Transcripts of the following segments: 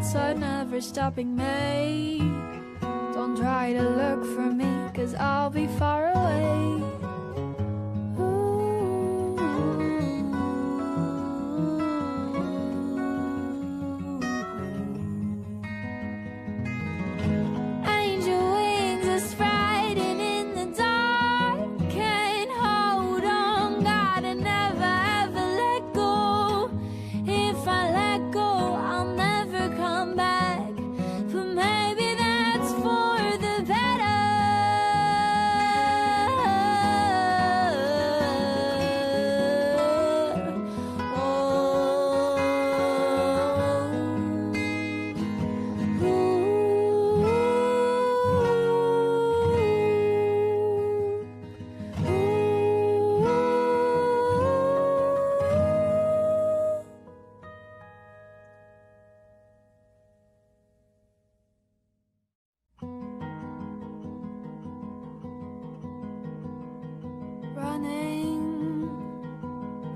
thoughts are never stopping me. Don't try to look for me, 'cause I'll be far away.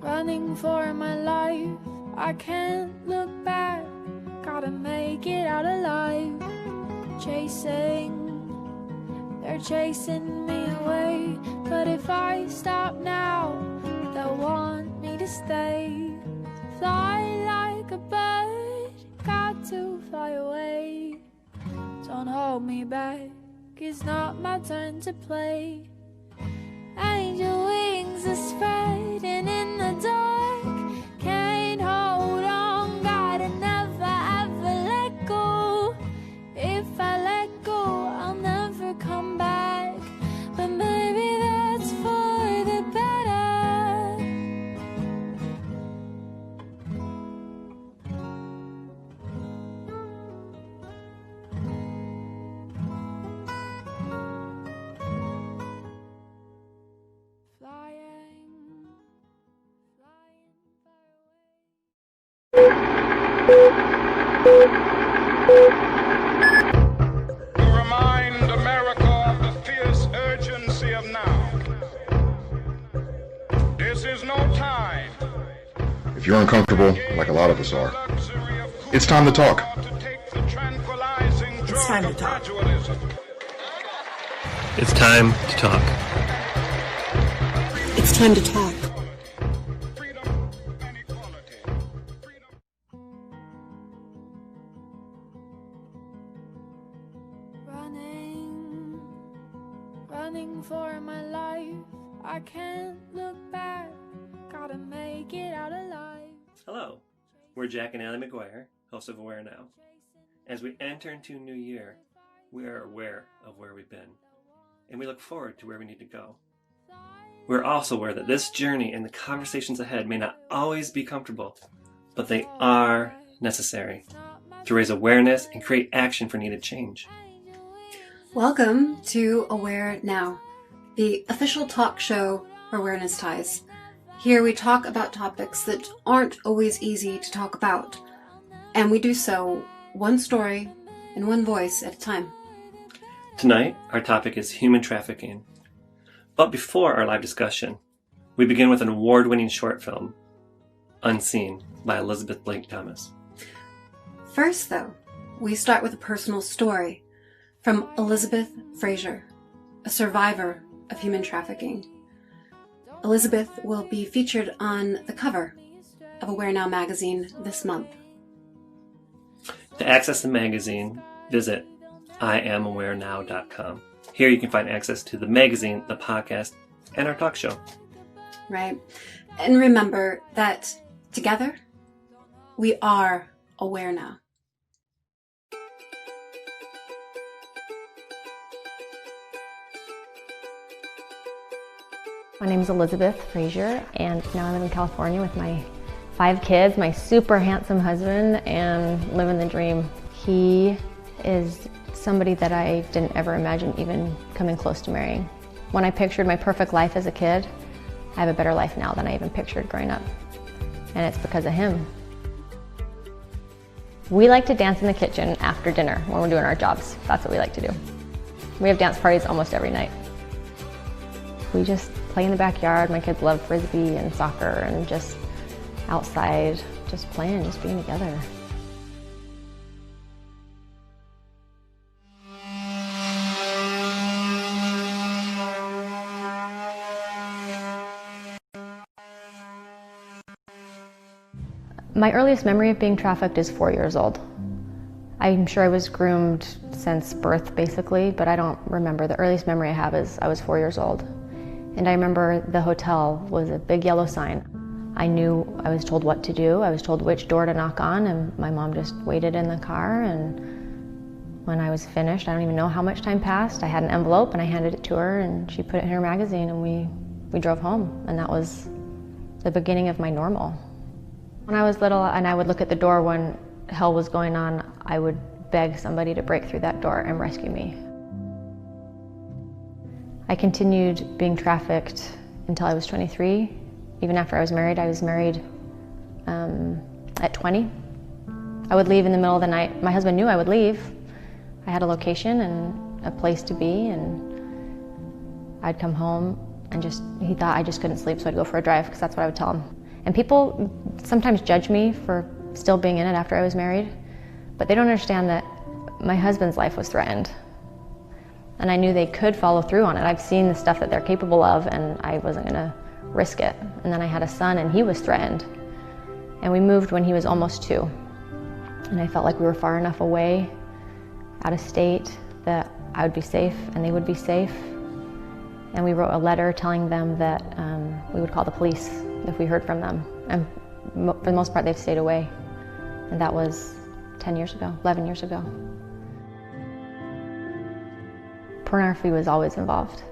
Running for my life, I can't look back, gotta make it out alive. They're chasing me away, but if I stop now, they'll want me to stay. Fly like a bird, got to fly away. Don't hold me back, it's not my turn to play. Angel wings are spreading in the dark, can't hold on, gotta never ever let go. If I let go, I'll never come back, but maybe that's for the better. To remind America of the fierce urgency of now. This is no time. If you're uncomfortable, like a lot of us are, it's time to talk. It's time to talk. It's time to talk. It's time to talk. Running for my life, I can't look back, gotta make it out alive. Hello, we're Jack and Allie McGuire, hosts of AWARENOW. As we enter into a new year, we are aware of where we've been, and we look forward to where we need to go. We're also aware that this journey and the conversations ahead may not always be comfortable, but they are necessary to raise awareness and create action for needed change. Welcome to Aware Now, the official talk show for Awareness Ties. Here we talk about topics that aren't always easy to talk about, and we do so one story and one voice at a time. Tonight, our topic is human trafficking. But before our live discussion, we begin with an award-winning short film, Unseen, by Elizabeth Blake Thomas. First, though, we start with a personal story from Elizabeth Fraser, a survivor of human trafficking. Elizabeth will be featured on the cover of AWARENOW magazine this month. To access the magazine, visit IamAwareNow.com. Here you can find access to the magazine, the podcast, and our talk show. Right. And remember that together, we are aware now. My name is Elizabeth Fraser, and now I live in California with my 5 kids, my super handsome husband, and living the dream. He is somebody that I didn't ever imagine even coming close to marrying. When I pictured my perfect life as a kid, I have a better life now than I even pictured growing up. And it's because of him. We like to dance in the kitchen after dinner when we're doing our jobs. That's what we like to do. We have dance parties almost every night. We just play in the backyard. My kids love Frisbee and soccer and just outside, just playing, just being together. My earliest memory of being trafficked is 4 years old. I'm sure I was groomed since birth, basically, but I don't remember. The earliest memory I have is I was 4 years old. And I remember the hotel was a big yellow sign. I knew I was told what to do. I was told which door to knock on, and my mom just waited in the car. And when I was finished, I don't even know how much time passed, I had an envelope and I handed it to her, and she put it in her magazine, and we drove home. And that was the beginning of my normal. When I was little and I would look at the door when hell was going on, I would beg somebody to break through that door and rescue me. I continued being trafficked until I was 23. Even after I was married at 20. I would leave in the middle of the night. My husband knew I would leave. I had a location and a place to be, and I'd come home and he thought I just couldn't sleep, so I'd go for a drive, because that's what I would tell him. And people sometimes judge me for still being in it after I was married, but they don't understand that my husband's life was threatened. And I knew they could follow through on it. I've seen the stuff that they're capable of, and I wasn't gonna risk it. And then I had a son, and he was threatened. And we moved when he was almost 2. And I felt like we were far enough away, out of state, that I would be safe and they would be safe. And we wrote a letter telling them that we would call the police if we heard from them. And for the most part, they've stayed away. And that was 10 years ago, 11 years ago. Pornography was always involved.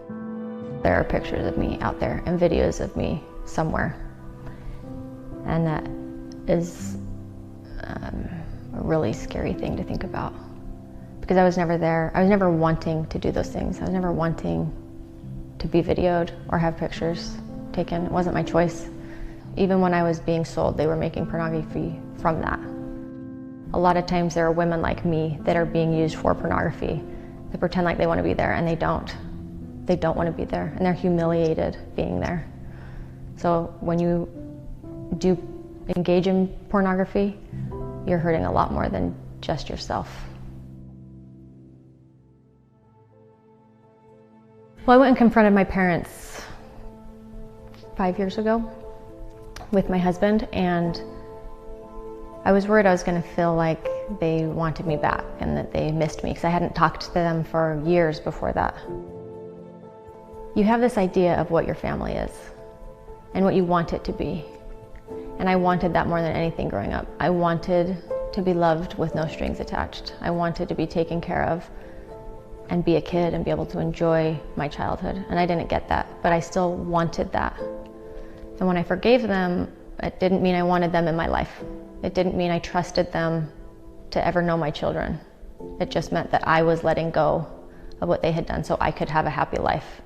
There are pictures of me out there and videos of me somewhere. And that is a really scary thing to think about, because I was never there. I was never wanting to do those things. I was never wanting to be videoed or have pictures taken. It wasn't my choice. Even when I was being sold, they were making pornography from that. A lot of times there are women like me that are being used for pornography. They pretend like they want to be there, and they don't. They don't want to be there, and they're humiliated being there. So when you do engage in pornography, you're hurting a lot more than just yourself. Well, I went and confronted my parents 5 years ago with my husband, and I was worried I was going to feel like they wanted me back and that they missed me, because I hadn't talked to them for years before that. You have this idea of what your family is and what you want it to be. And I wanted that more than anything growing up. I wanted to be loved with no strings attached. I wanted to be taken care of and be a kid and be able to enjoy my childhood. And I didn't get that, but I still wanted that. And when I forgave them, it didn't mean I wanted them in my life. It didn't mean I trusted them to ever know my children. It just meant that I was letting go of what they had done so I could have a happy life.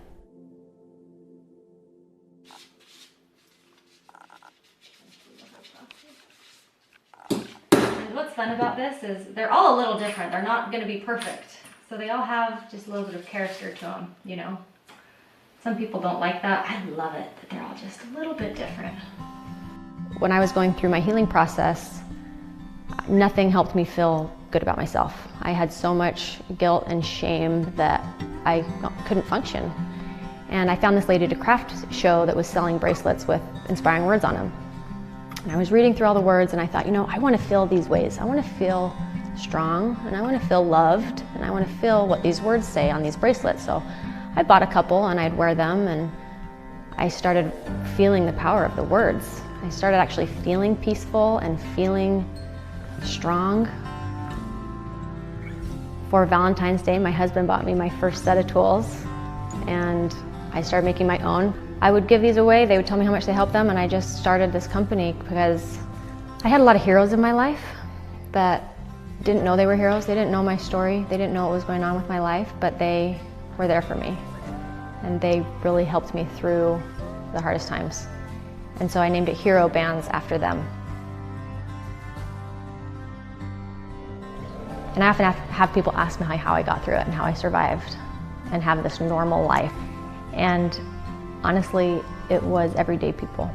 And what's fun about this is they're all a little different. They're not going to be perfect. So they all have just a little bit of character to them, you know. Some people don't like that. I love it that they're all just a little bit different. When I was going through my healing process, nothing helped me feel good about myself. I had so much guilt and shame that I couldn't function. And I found this Lady to Craft show that was selling bracelets with inspiring words on them. And I was reading through all the words, and I thought, you know, I want to feel these ways. I want to feel strong, and I want to feel loved, and I want to feel what these words say on these bracelets. So I bought a couple, and I'd wear them, and I started feeling the power of the words. I started actually feeling peaceful and feeling strong. For Valentine's Day, my husband bought me my first set of tools, and I started making my own. I would give these away. They would tell me how much they helped them, and I just started this company because I had a lot of heroes in my life that didn't know they were heroes. They didn't know my story. They didn't know what was going on with my life, but they were there for me. And they really helped me through the hardest times. And so I named it Hero Bands after them. And I often have people ask me how I got through it and how I survived and have this normal life. And honestly, it was everyday people.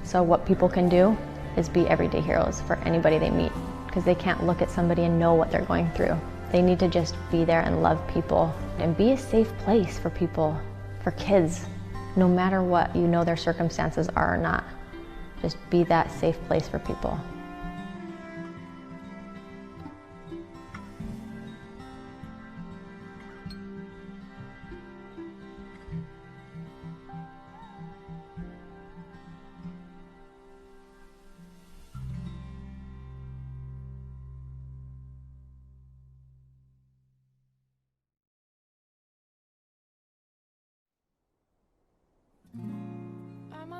So what people can do is be everyday heroes for anybody they meet, because they can't look at somebody and know what they're going through. They need to just be there and love people and be a safe place for people, for kids, no matter what you know their circumstances are or not. Just be that safe place for people.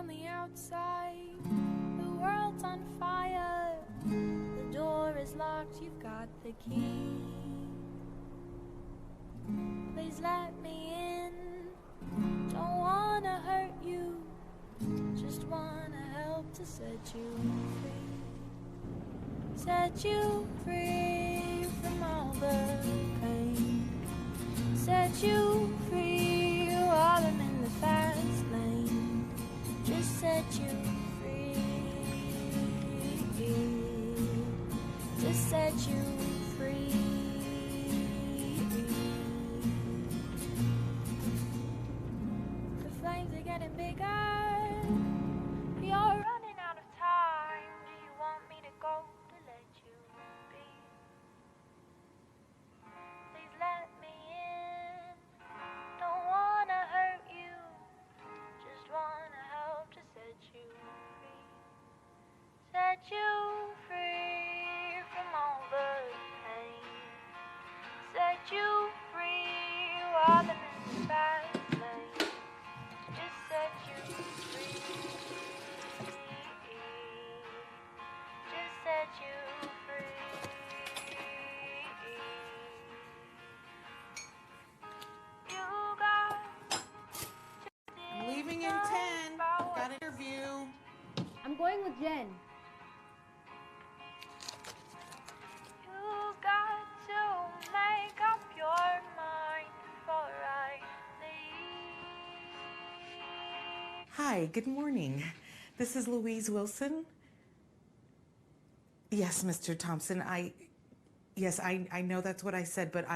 on the outside. The world's on fire. The door is locked, you've got the key. Please let me in. Don't wanna hurt you. Just wanna help to set you free. Set you free from all the pain. Set you free while I'm in the fast lane. Just set you free. Just set you free. The flames are getting bigger. You're running out of time. Do you want me to go to let you be? Please let me in. Don't wanna hurt you. Just wanna help to set you free. Set you free from all the pain. Set you free while I'm in the fast lane. Just set you free. Just set you free. You got I'm leaving in 10. Got an interview. I'm going with Jen. You got to make up your mind before I leave. Hi, good morning. This is Louise Wilson. Yes, Mr. Thompson, I know that's what I said, but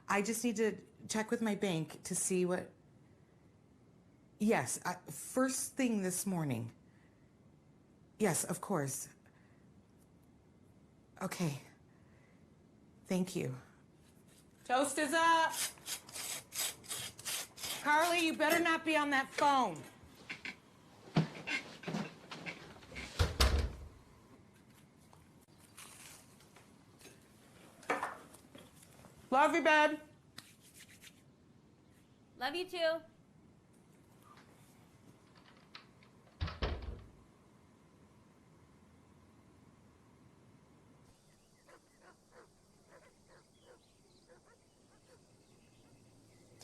I just need to check with my bank to see what. Yes, first thing this morning. Yes, of course. Okay. Thank you. Toast is up. Carly, you better not be on that phone. Love you, babe. Love you too.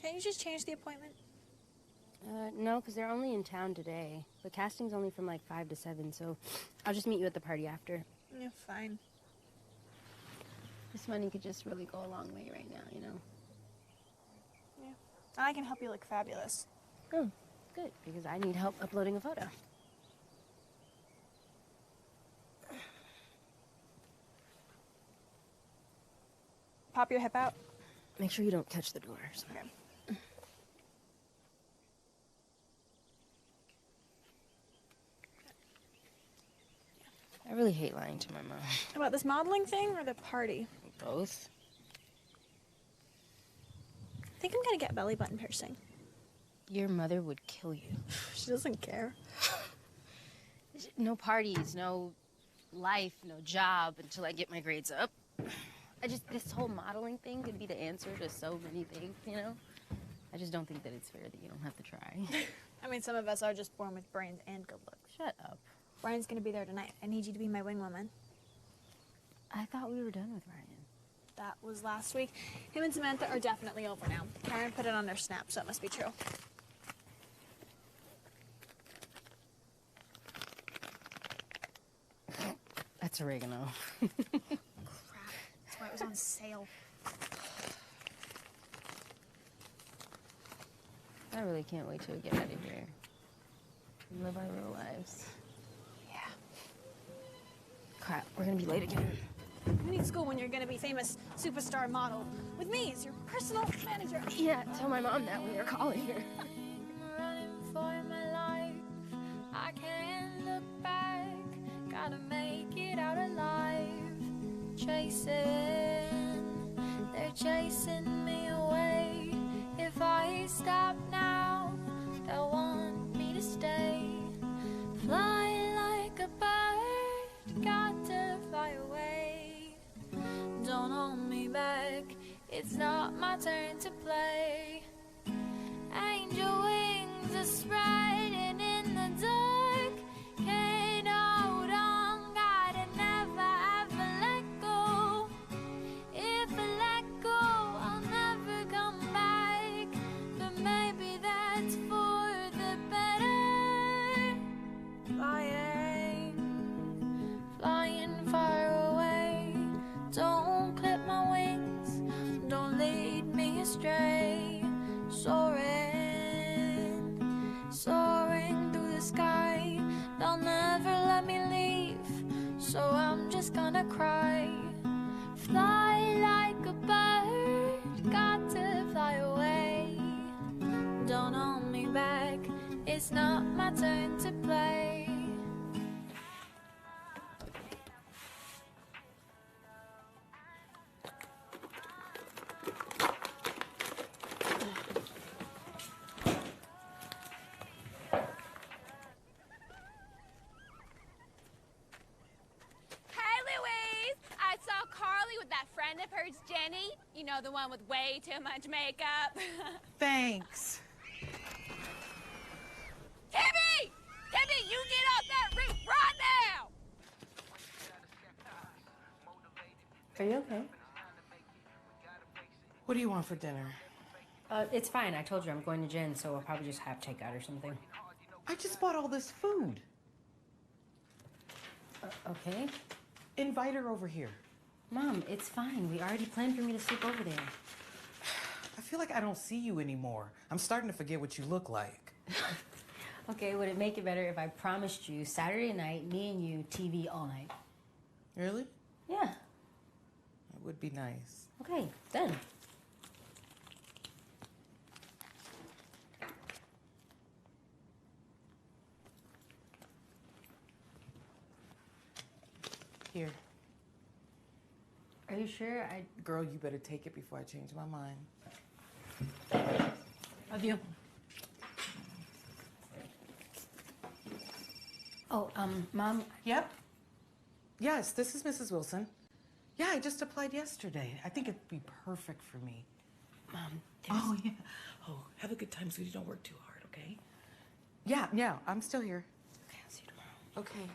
Can't you just change the appointment? No, because they're only in town today. The casting's only from like 5 to 7, so I'll just meet you at the party after. Yeah, fine. This money could just really go a long way right now, you know? Yeah. And I can help you look fabulous. Oh, good, because I need help uploading a photo. Pop your hip out. Make sure you don't touch the doors. Okay. I really hate lying to my mom. About this modeling thing or the party? Both. I think I'm gonna get a belly button piercing. Your mother would kill you. She doesn't care. No parties, no life, no job until I get my grades up. This whole modeling thing could be the answer to so many things, you know? I just don't think that it's fair that you don't have to try. I mean, some of us are just born with brains and good looks. Shut up. Ryan's gonna be there tonight. I need you to be my wing woman. I thought we were done with Ryan. That was last week. Him and Samantha are definitely over now. Karen put it on their snap, so it must be true. That's oregano. Crap. That's why it was on sale. I really can't wait till we get out of here and live our real lives. Yeah. Crap, we're gonna be late again. You need school when you're gonna be famous superstar model. With me as your personal manager. Yeah, tell my mom that when you're calling her. Running for my life. I can't look back. Gotta make it out alive. Chasing, they're chasing me away. If I stop now, they'll want me to stay. Fly like a bird, got to fly away. Don't hold me back, it's not my turn to play. Angel wings are spreading in the dark. stay soaring, soaring through the sky. They'll never let me leave, so I'm just gonna cry. Fly like a bird, got to fly away. Don't hold me back, it's not my turn to play. Jenny, you know, the one with way too much makeup. Thanks. Timmy! Timmy, you get off that roof right now! Are you okay? What do you want for dinner? It's fine. I told you I'm going to Jen, so I'll probably just have takeout or something. I just bought all this food. Okay. Invite her over here. Mom, it's fine. We already planned for me to sleep over there. I feel like I don't see you anymore. I'm starting to forget what you look like. Okay, would it make it better if I promised you Saturday night, me and you, TV all night? Really? Yeah. That would be nice. Okay, done. Here. Are you sure? Girl, you better take it before I change my mind. Love you. Oh, Mom? Yep. Yes, this is Mrs. Wilson. Yeah, I just applied yesterday. I think it'd be perfect for me. Mom, Oh, yeah. Oh, have a good time, sweetie. Don't work too hard, okay? Yeah, I'm still here. Okay, I'll see you tomorrow. Okay.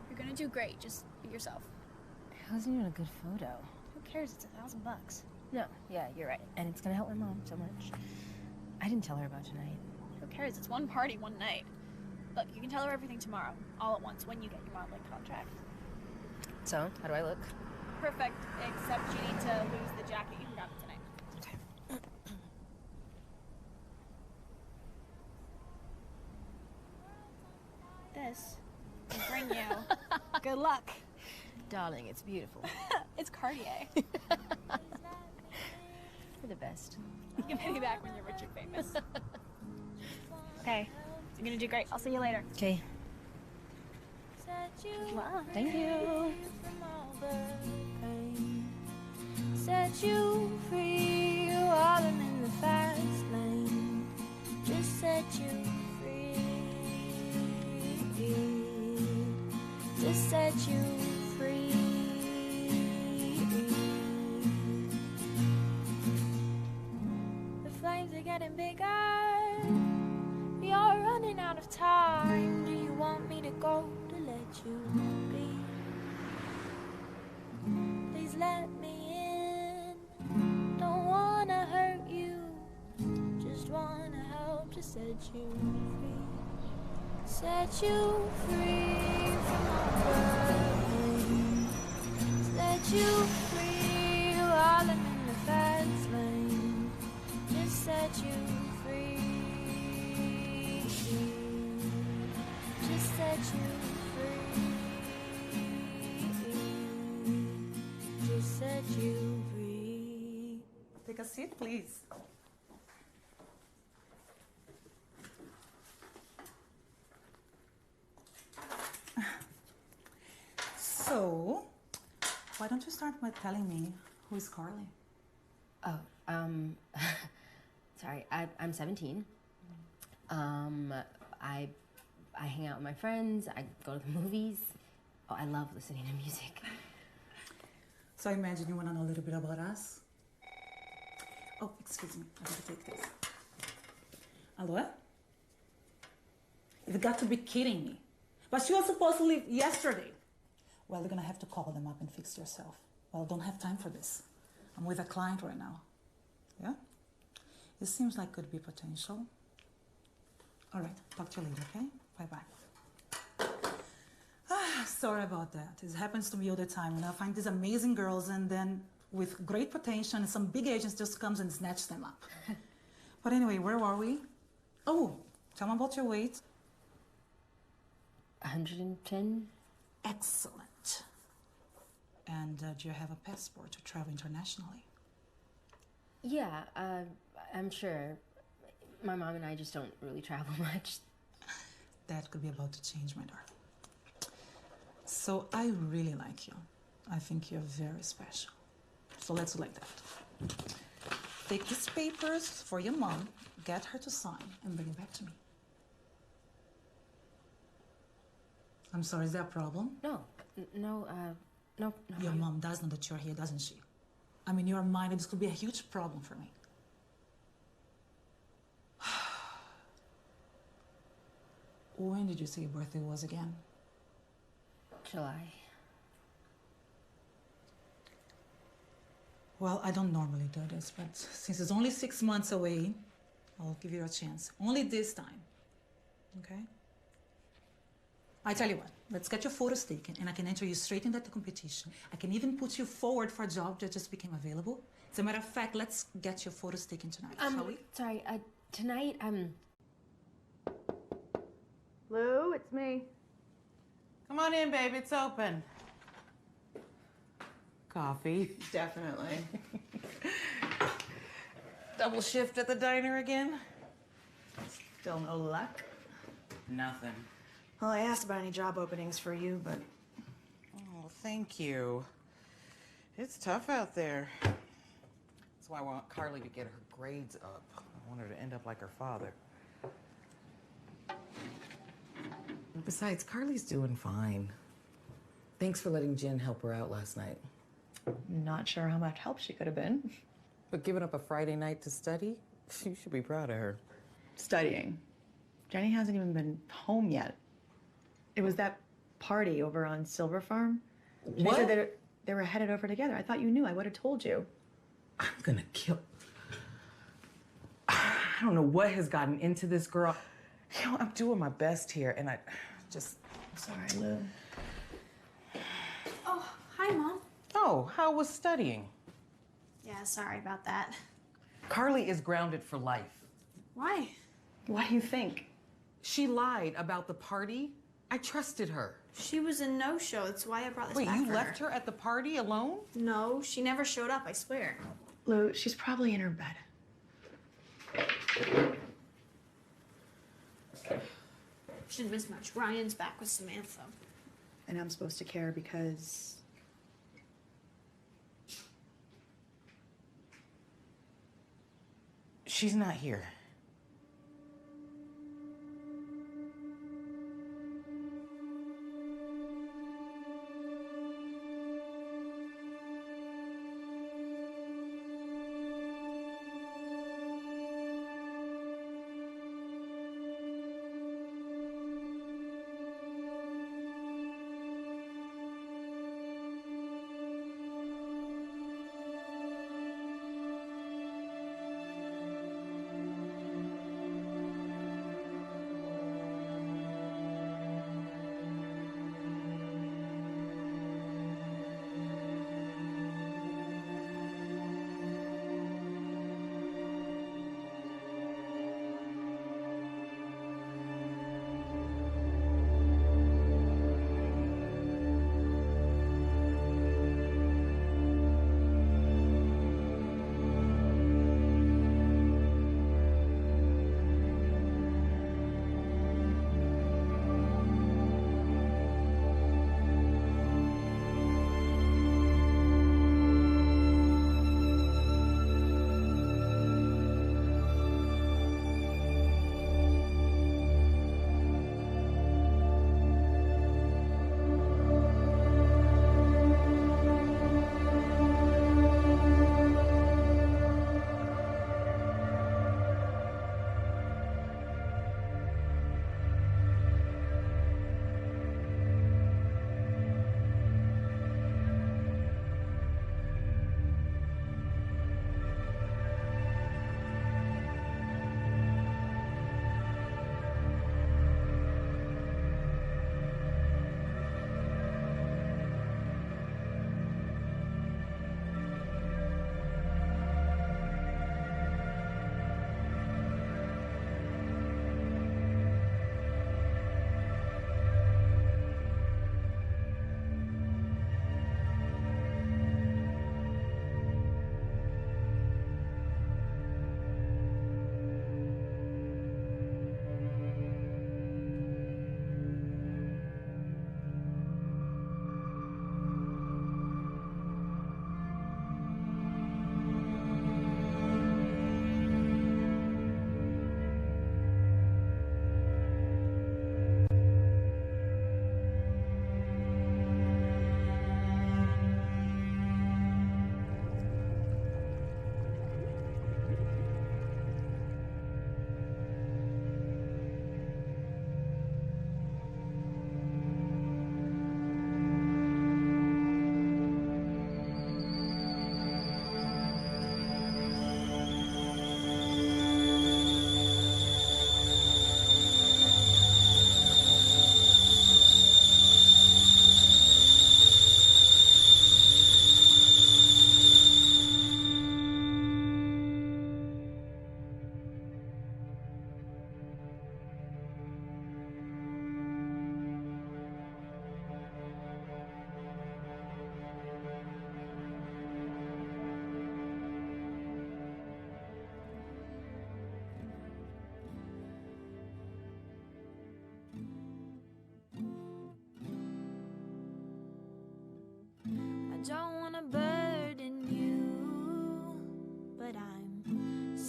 You're gonna do great, just be yourself. It wasn't even a good photo. Who cares? It's $1,000. No, yeah, you're right. And it's gonna help my mom so much. I didn't tell her about tonight. Who cares? It's one party, one night. Look, you can tell her everything tomorrow, all at once, when you get your modeling contract. So, how do I look? Perfect, except you need to lose the jacket. You can grab it tonight. Okay. This will bring you good luck. Darling, it's beautiful. It's Cartier. You're the best. You can pay me back when you're rich and famous. Okay, you're gonna do great. I'll see you later. Okay. Wow. Thank you. Set you free while I'm in the fast lane. Just set you free. Just set you free. The flames are getting bigger. You're running out of time. Do you want me to go to let you be? Please let me in. Don't wanna hurt you, just wanna help to set you free. Set you free from all the pain. Set you free while I'm in the fast lane. Just set you free. Just set you free. Just set you free. Take a seat, please. So, why don't you start by telling me who is Carly? Oh, sorry, I'm 17. I hang out with my friends, I go to the movies. Oh, I love listening to music. So I imagine you want to know a little bit about us? Oh, excuse me, I have to take this. Allo? You've got to be kidding me. But she was supposed to leave yesterday. Well, you're gonna have to call them up and fix yourself. Well, I don't have time for this. I'm with a client right now. Yeah? It seems like could be potential. All right, talk to you later, okay? Bye-bye. Sorry about that. It happens to me all the time. And I find these amazing girls and then with great potential and some big agents just comes and snatch them up. But anyway, where are we? Oh, tell me about your weight. 110. Excellent. And do you have a passport to travel internationally? Yeah, I'm sure. My mom and I just don't really travel much. That could be about to change, my darling. So I really like you. I think you're very special. So let's do like that. Take these papers for your mom, get her to sign, and bring it back to me. I'm sorry, is there a problem? No. Your mom does know that you're here, doesn't she? I mean, you're mine, and this could be a huge problem for me. When did you say your birthday was again? July. Well, I don't normally do this, but since it's only 6 months away, I'll give you a chance. Only this time, okay? I tell you what, let's get your photos taken and I can enter you straight into the competition. I can even put you forward for a job that just became available. As a matter of fact, let's get your photos taken tonight, shall we? Sorry, tonight, Lou, it's me. Come on in, babe. It's open. Coffee. Definitely. Double shift at the diner again? Still no luck? Nothing. Well, I asked about any job openings for you, but... Oh, thank you. It's tough out there. That's why I want Carly to get her grades up. I want her to end up like her father. Besides, Carly's doing fine. Thanks for letting Jen help her out last night. Not sure how much help she could have been. But giving up a Friday night to study? You should be proud of her. Studying. Jenny hasn't even been home yet. It was that party over on Silver Farm. She said they were headed over together. I thought you knew. I would have told you. I'm gonna kill... I don't know what has gotten into this girl. You know, I'm doing my best here, and I just... Sorry, Lou. Oh, hi, Mom. Oh, how was studying? Yeah, sorry about that. Carly is grounded for life. Why? What do you think? She lied about the party. I trusted her. She was a no-show. That's why I brought this Wait, back you for left her at the party alone? No, she never showed up, I swear. Lou, she's probably in her bed. She didn't miss much. Ryan's back with Samantha. And I'm supposed to care because... She's not here.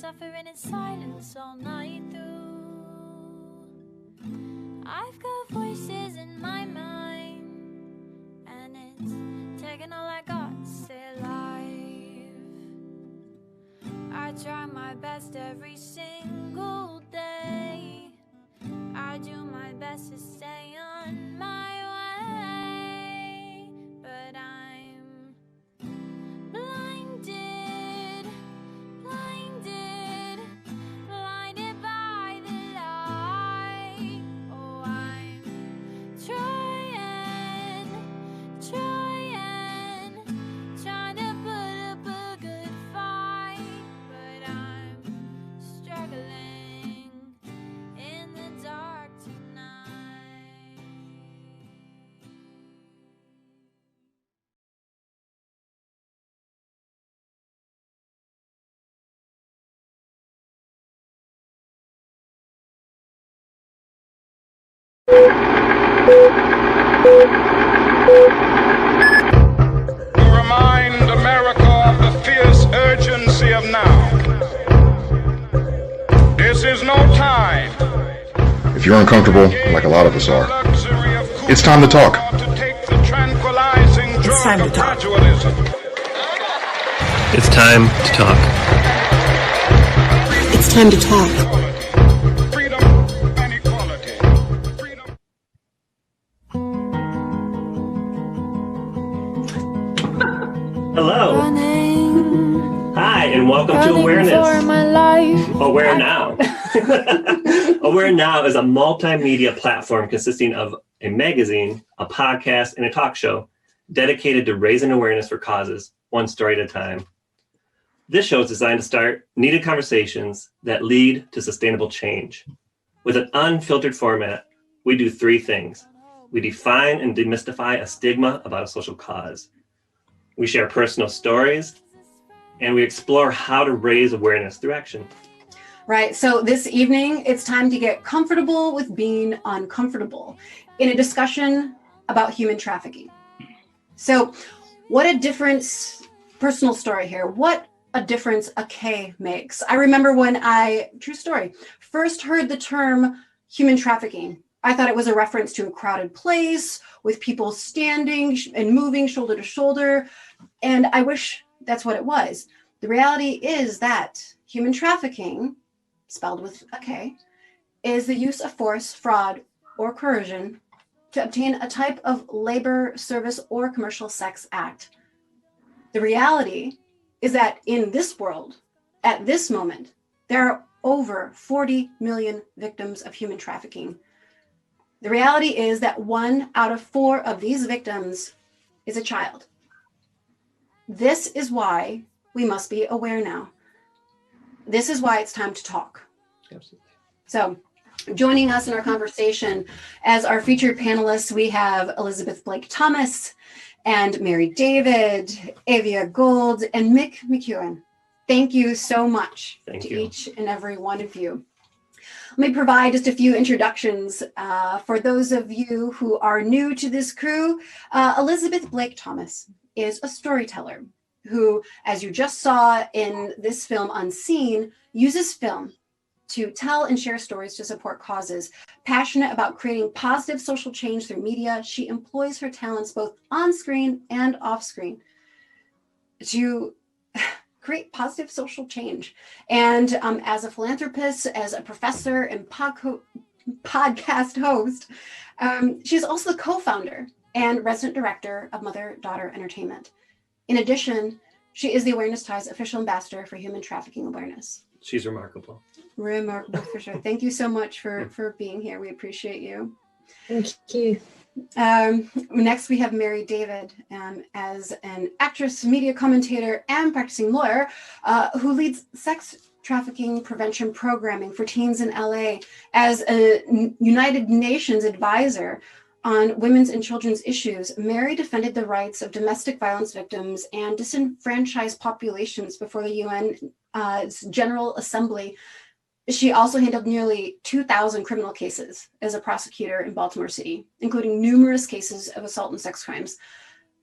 suffering in silence all night through. I've got voices in my mind, and it's taking all I got to stay alive. I try my best every single day. I do my best to stay on my way, but I'm blinded by the light. Oh, I'm trying to put up a good fight, but I'm struggling in the dark tonight. To remind America of the fierce urgency of now. This is no time. If you're uncomfortable, like a lot of us are, it's time to talk. It's time to talk. It's time to talk. It's time to talk. Hello. Hi, and welcome to Awareness. For my life. Aware Now. Aware Now is a multimedia platform consisting of a magazine, a podcast, and a talk show dedicated to raising awareness for causes, one story at a time. This show is designed to start needed conversations that lead to sustainable change. With an unfiltered format, we do three things. We define and demystify a stigma about a social cause. We share personal stories, and we explore how to raise awareness through action. Right, so this evening, it's time to get comfortable with being uncomfortable in a discussion about human trafficking. So what a difference, personal story here, what a difference a K makes. I remember when I, true story, first heard the term human trafficking. I thought it was a reference to a crowded place with people standing and moving shoulder to shoulder. And I wish that's what it was. The reality is that human trafficking, spelled with a K, is the use of force, fraud, or coercion to obtain a type of labor, service, or commercial sex act. The reality is that in this world, at this moment, there are over 40 million victims of human trafficking. The reality is that 1 out of 4 of these victims is a child. This is why we must be aware now. This is why it's time to talk. Absolutely. So, joining us in our conversation as our featured panelists, we have Elizabeth Blake Thomas and Mary David, Evia Golde, and Mick McKeown. Thank you so much to each and every one of you. Let me provide just a few introductions for those of you who are new to this crew. Elizabeth Blake Thomas is a storyteller who, as you just saw in this film Unseen, uses film to tell and share stories to support causes. Passionate about creating positive social change through media, she employs her talents both on screen and off screen to create positive social change. And as a philanthropist, as a professor and podcast host, she's also the co-founder and resident director of Mother-Daughter Entertainment. In addition, she is the Awareness Ties official ambassador for human trafficking awareness. She's remarkable. Remarkable for sure. Thank you so much for being here. We appreciate you. Thank you. Next, we have Mary David as an actress, media commentator, and practicing lawyer who leads sex trafficking prevention programming for teens in LA as a United Nations advisor on women's and children's issues. Mary defended the rights of domestic violence victims and disenfranchised populations before the UN's General Assembly. She also handled nearly 2,000 criminal cases as a prosecutor in Baltimore City, including numerous cases of assault and sex crimes.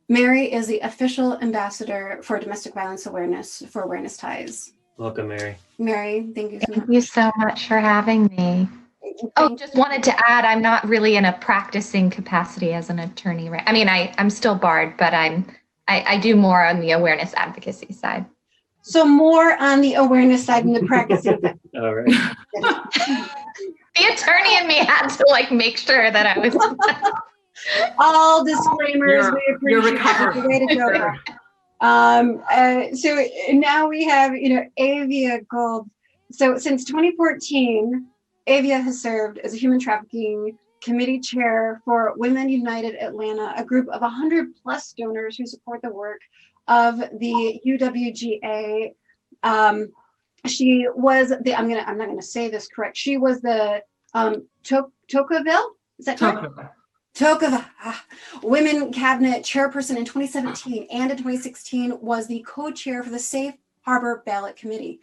Mary is the official ambassador for domestic violence awareness for Awareness Ties. Welcome, Mary. Mary, thank you so much. Thank you so much for having me. Oh, just wanted to add, I'm not really in a practicing capacity as an attorney, right? I mean, I'm still barred, but I do more on the awareness advocacy side. So more on the awareness side than the practicing. All right. The attorney in me had to like make sure that I was. All disclaimers. We appreciate recovered. Way to go. So now we have, Evia Golde. So since 2014, Evia has served as a human trafficking committee chair for Women United Atlanta, a group of 100 plus donors who support the work of the UWGA. She was the, I'm not gonna say this correct. She was the Tocqueville, is that correct? Tocqueville Women Cabinet Chairperson in 2017, and in 2016 was the co-chair for the Safe Harbor Ballot Committee.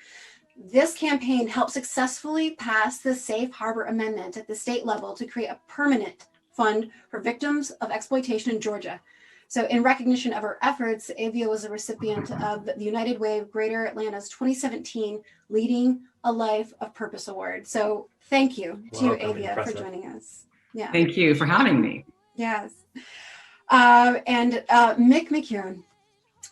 This campaign helped successfully pass the Safe Harbor Amendment at the state level to create a permanent fund for victims of exploitation in Georgia. So in recognition of her efforts, Evia was a recipient of the United Way of Greater Atlanta's 2017 Leading a Life of Purpose Award. So thank you to Evia for joining us. Yeah. Thank you for having me. Yes. And Mick McKeown,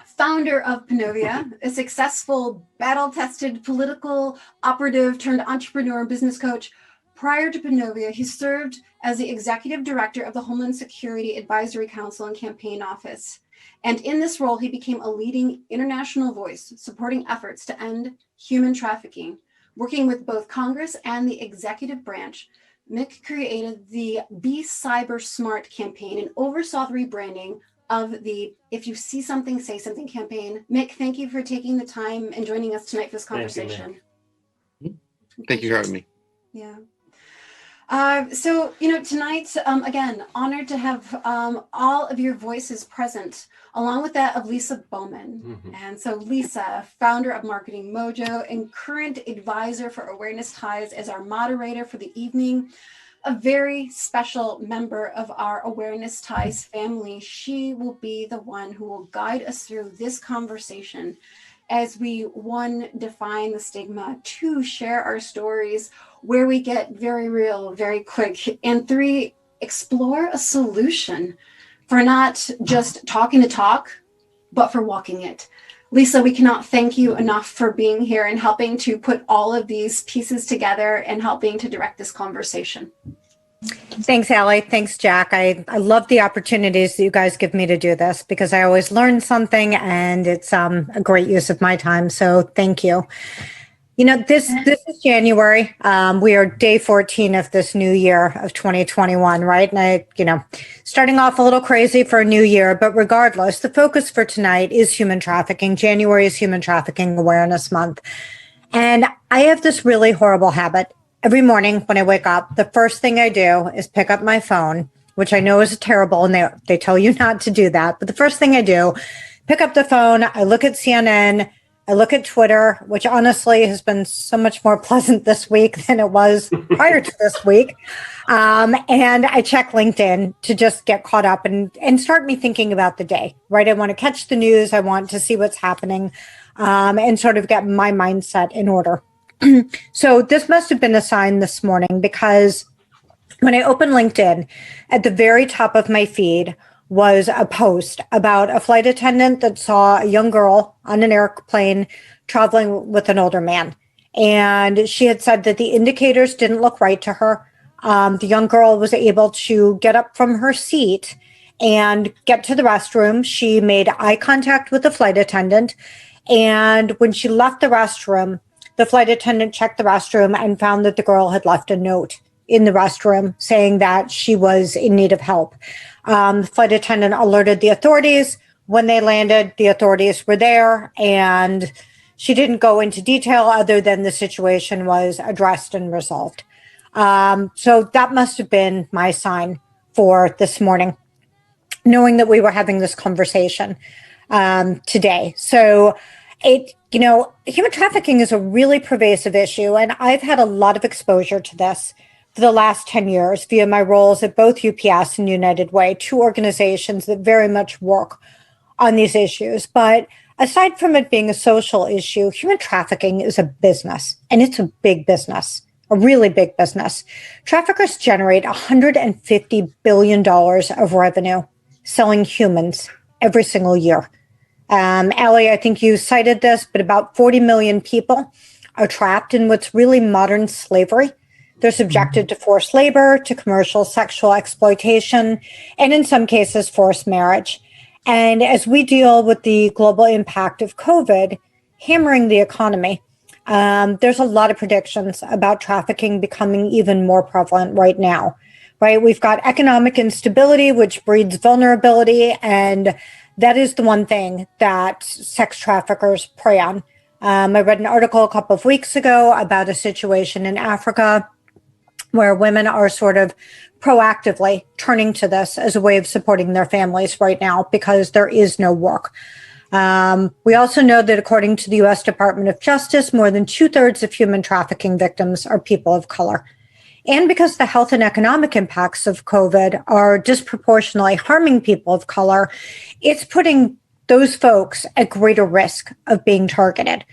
founder of Panelists, a successful battle-tested political operative turned entrepreneur and business coach. Prior to Panelists, he served as the executive director of the Homeland Security Advisory Council and Campaign Office. And in this role, he became a leading international voice supporting efforts to end human trafficking. Working with both Congress and the executive branch, Mick created the Be Cyber Smart campaign and oversaw the rebranding of the If You See Something, Say Something campaign. Mick, thank you for taking the time and joining us tonight for this conversation. Thank you for having me. Yeah. So, tonight, again, honored to have all of your voices present, along with that of Lisa Bowman. Mm-hmm. And so Lisa, founder of Marketing Mojo and current advisor for Awareness Ties, as our moderator for the evening, a very special member of our Awareness Ties family. She will be the one who will guide us through this conversation as we, one, define the stigma, two, share our stories, where we get very real, very quick, and three, explore a solution for not just talking the talk, but for walking it. Lisa, we cannot thank you enough for being here and helping to put all of these pieces together and helping to direct this conversation. Thanks, Allie. Thanks, Jack. I love the opportunities that you guys give me to do this because I always learn something and it's a great use of my time. So thank you. This is January. We are day 14 of this new year of 2021, right? And starting off a little crazy for a new year, but regardless, the focus for tonight is human trafficking. January is Human Trafficking Awareness Month. And I have this really horrible habit. Every morning when I wake up, the first thing I do is pick up my phone, which I know is terrible, and they tell you not to do that. But the first thing I do, pick up the phone, I look at CNN, I look at Twitter, which honestly has been so much more pleasant this week than it was prior to this week. And I check LinkedIn to just get caught up and start me thinking about the day, right? I want to catch the news. I want to see what's happening and sort of get my mindset in order. So this must have been a sign this morning because when I opened LinkedIn, at the very top of my feed was a post about a flight attendant that saw a young girl on an airplane traveling with an older man. And she had said that the indicators didn't look right to her. The young girl was able to get up from her seat and get to the restroom. She made eye contact with the flight attendant. And when she left the restroom, the flight attendant checked the restroom and found that the girl had left a note in the restroom saying that she was in need of help. The flight attendant alerted the authorities. When they landed, the authorities were there, and she didn't go into detail other than the situation was addressed and resolved. So that must have been my sign for this morning, knowing that we were having this conversation today. So human trafficking is a really pervasive issue, and I've had a lot of exposure to this for the last 10 years via my roles at both UPS and United Way, two organizations that very much work on these issues. But aside from it being a social issue, human trafficking is a business, and it's a big business, a really big business. Traffickers generate $150 billion of revenue selling humans every single year. Allie, I think you cited this, but about 40 million people are trapped in what's really modern slavery. They're subjected to forced labor, to commercial sexual exploitation, and in some cases, forced marriage. And as we deal with the global impact of COVID hammering the economy, there's a lot of predictions about trafficking becoming even more prevalent right now, right? We've got economic instability, which breeds vulnerability, and that is the one thing that sex traffickers prey on. I read an article a couple of weeks ago about a situation in Africa where women are sort of proactively turning to this as a way of supporting their families right now because there is no work. We also know that according to the U.S. Department of Justice, more than 2/3 of human trafficking victims are people of color. And because the health and economic impacts of COVID are disproportionately harming people of color, it's putting those folks at greater risk of being targeted.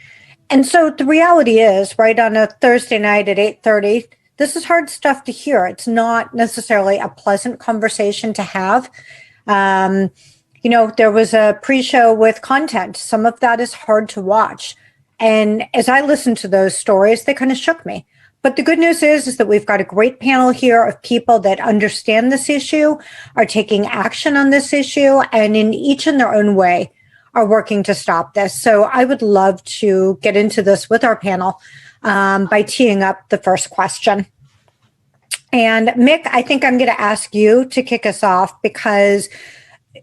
And so the reality is, right, on a Thursday night at 8:30, this is hard stuff to hear. It's not necessarily a pleasant conversation to have. You know, there was a pre-show with content. Some of that is hard to watch. And as I listened to those stories, they kind of shook me. But the good news is that we've got a great panel here of people that understand this issue, are taking action on this issue, and in their own way are working to stop this. So I would love to get into this with our panel by teeing up the first question. And Mick, I think I'm going to ask you to kick us off because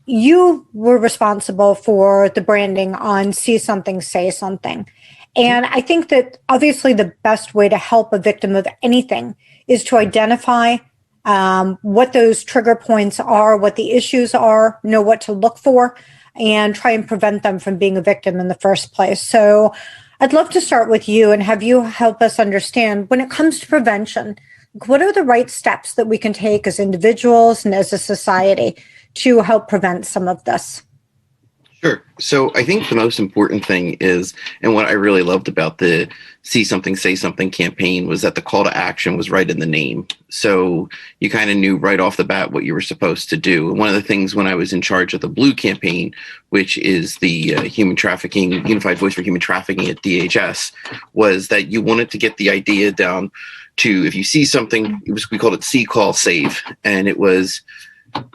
you were responsible for the branding on See Something, Say Something. And I think that obviously the best way to help a victim of anything is to identify what those trigger points are, what the issues are, know what to look for, and try and prevent them from being a victim in the first place. So I'd love to start with you and have you help us understand when it comes to prevention, what are the right steps that we can take as individuals and as a society to help prevent some of this? Sure. So I think the most important thing is, and what I really loved about the See Something, Say Something campaign was that the call to action was right in the name. So you kind of knew right off the bat what you were supposed to do. And one of the things when I was in charge of the Blue campaign, which is the Human Trafficking, Unified Voice for Human Trafficking at DHS, was that you wanted to get the idea down to, if you see something, we called it See, Call, Save. And it was,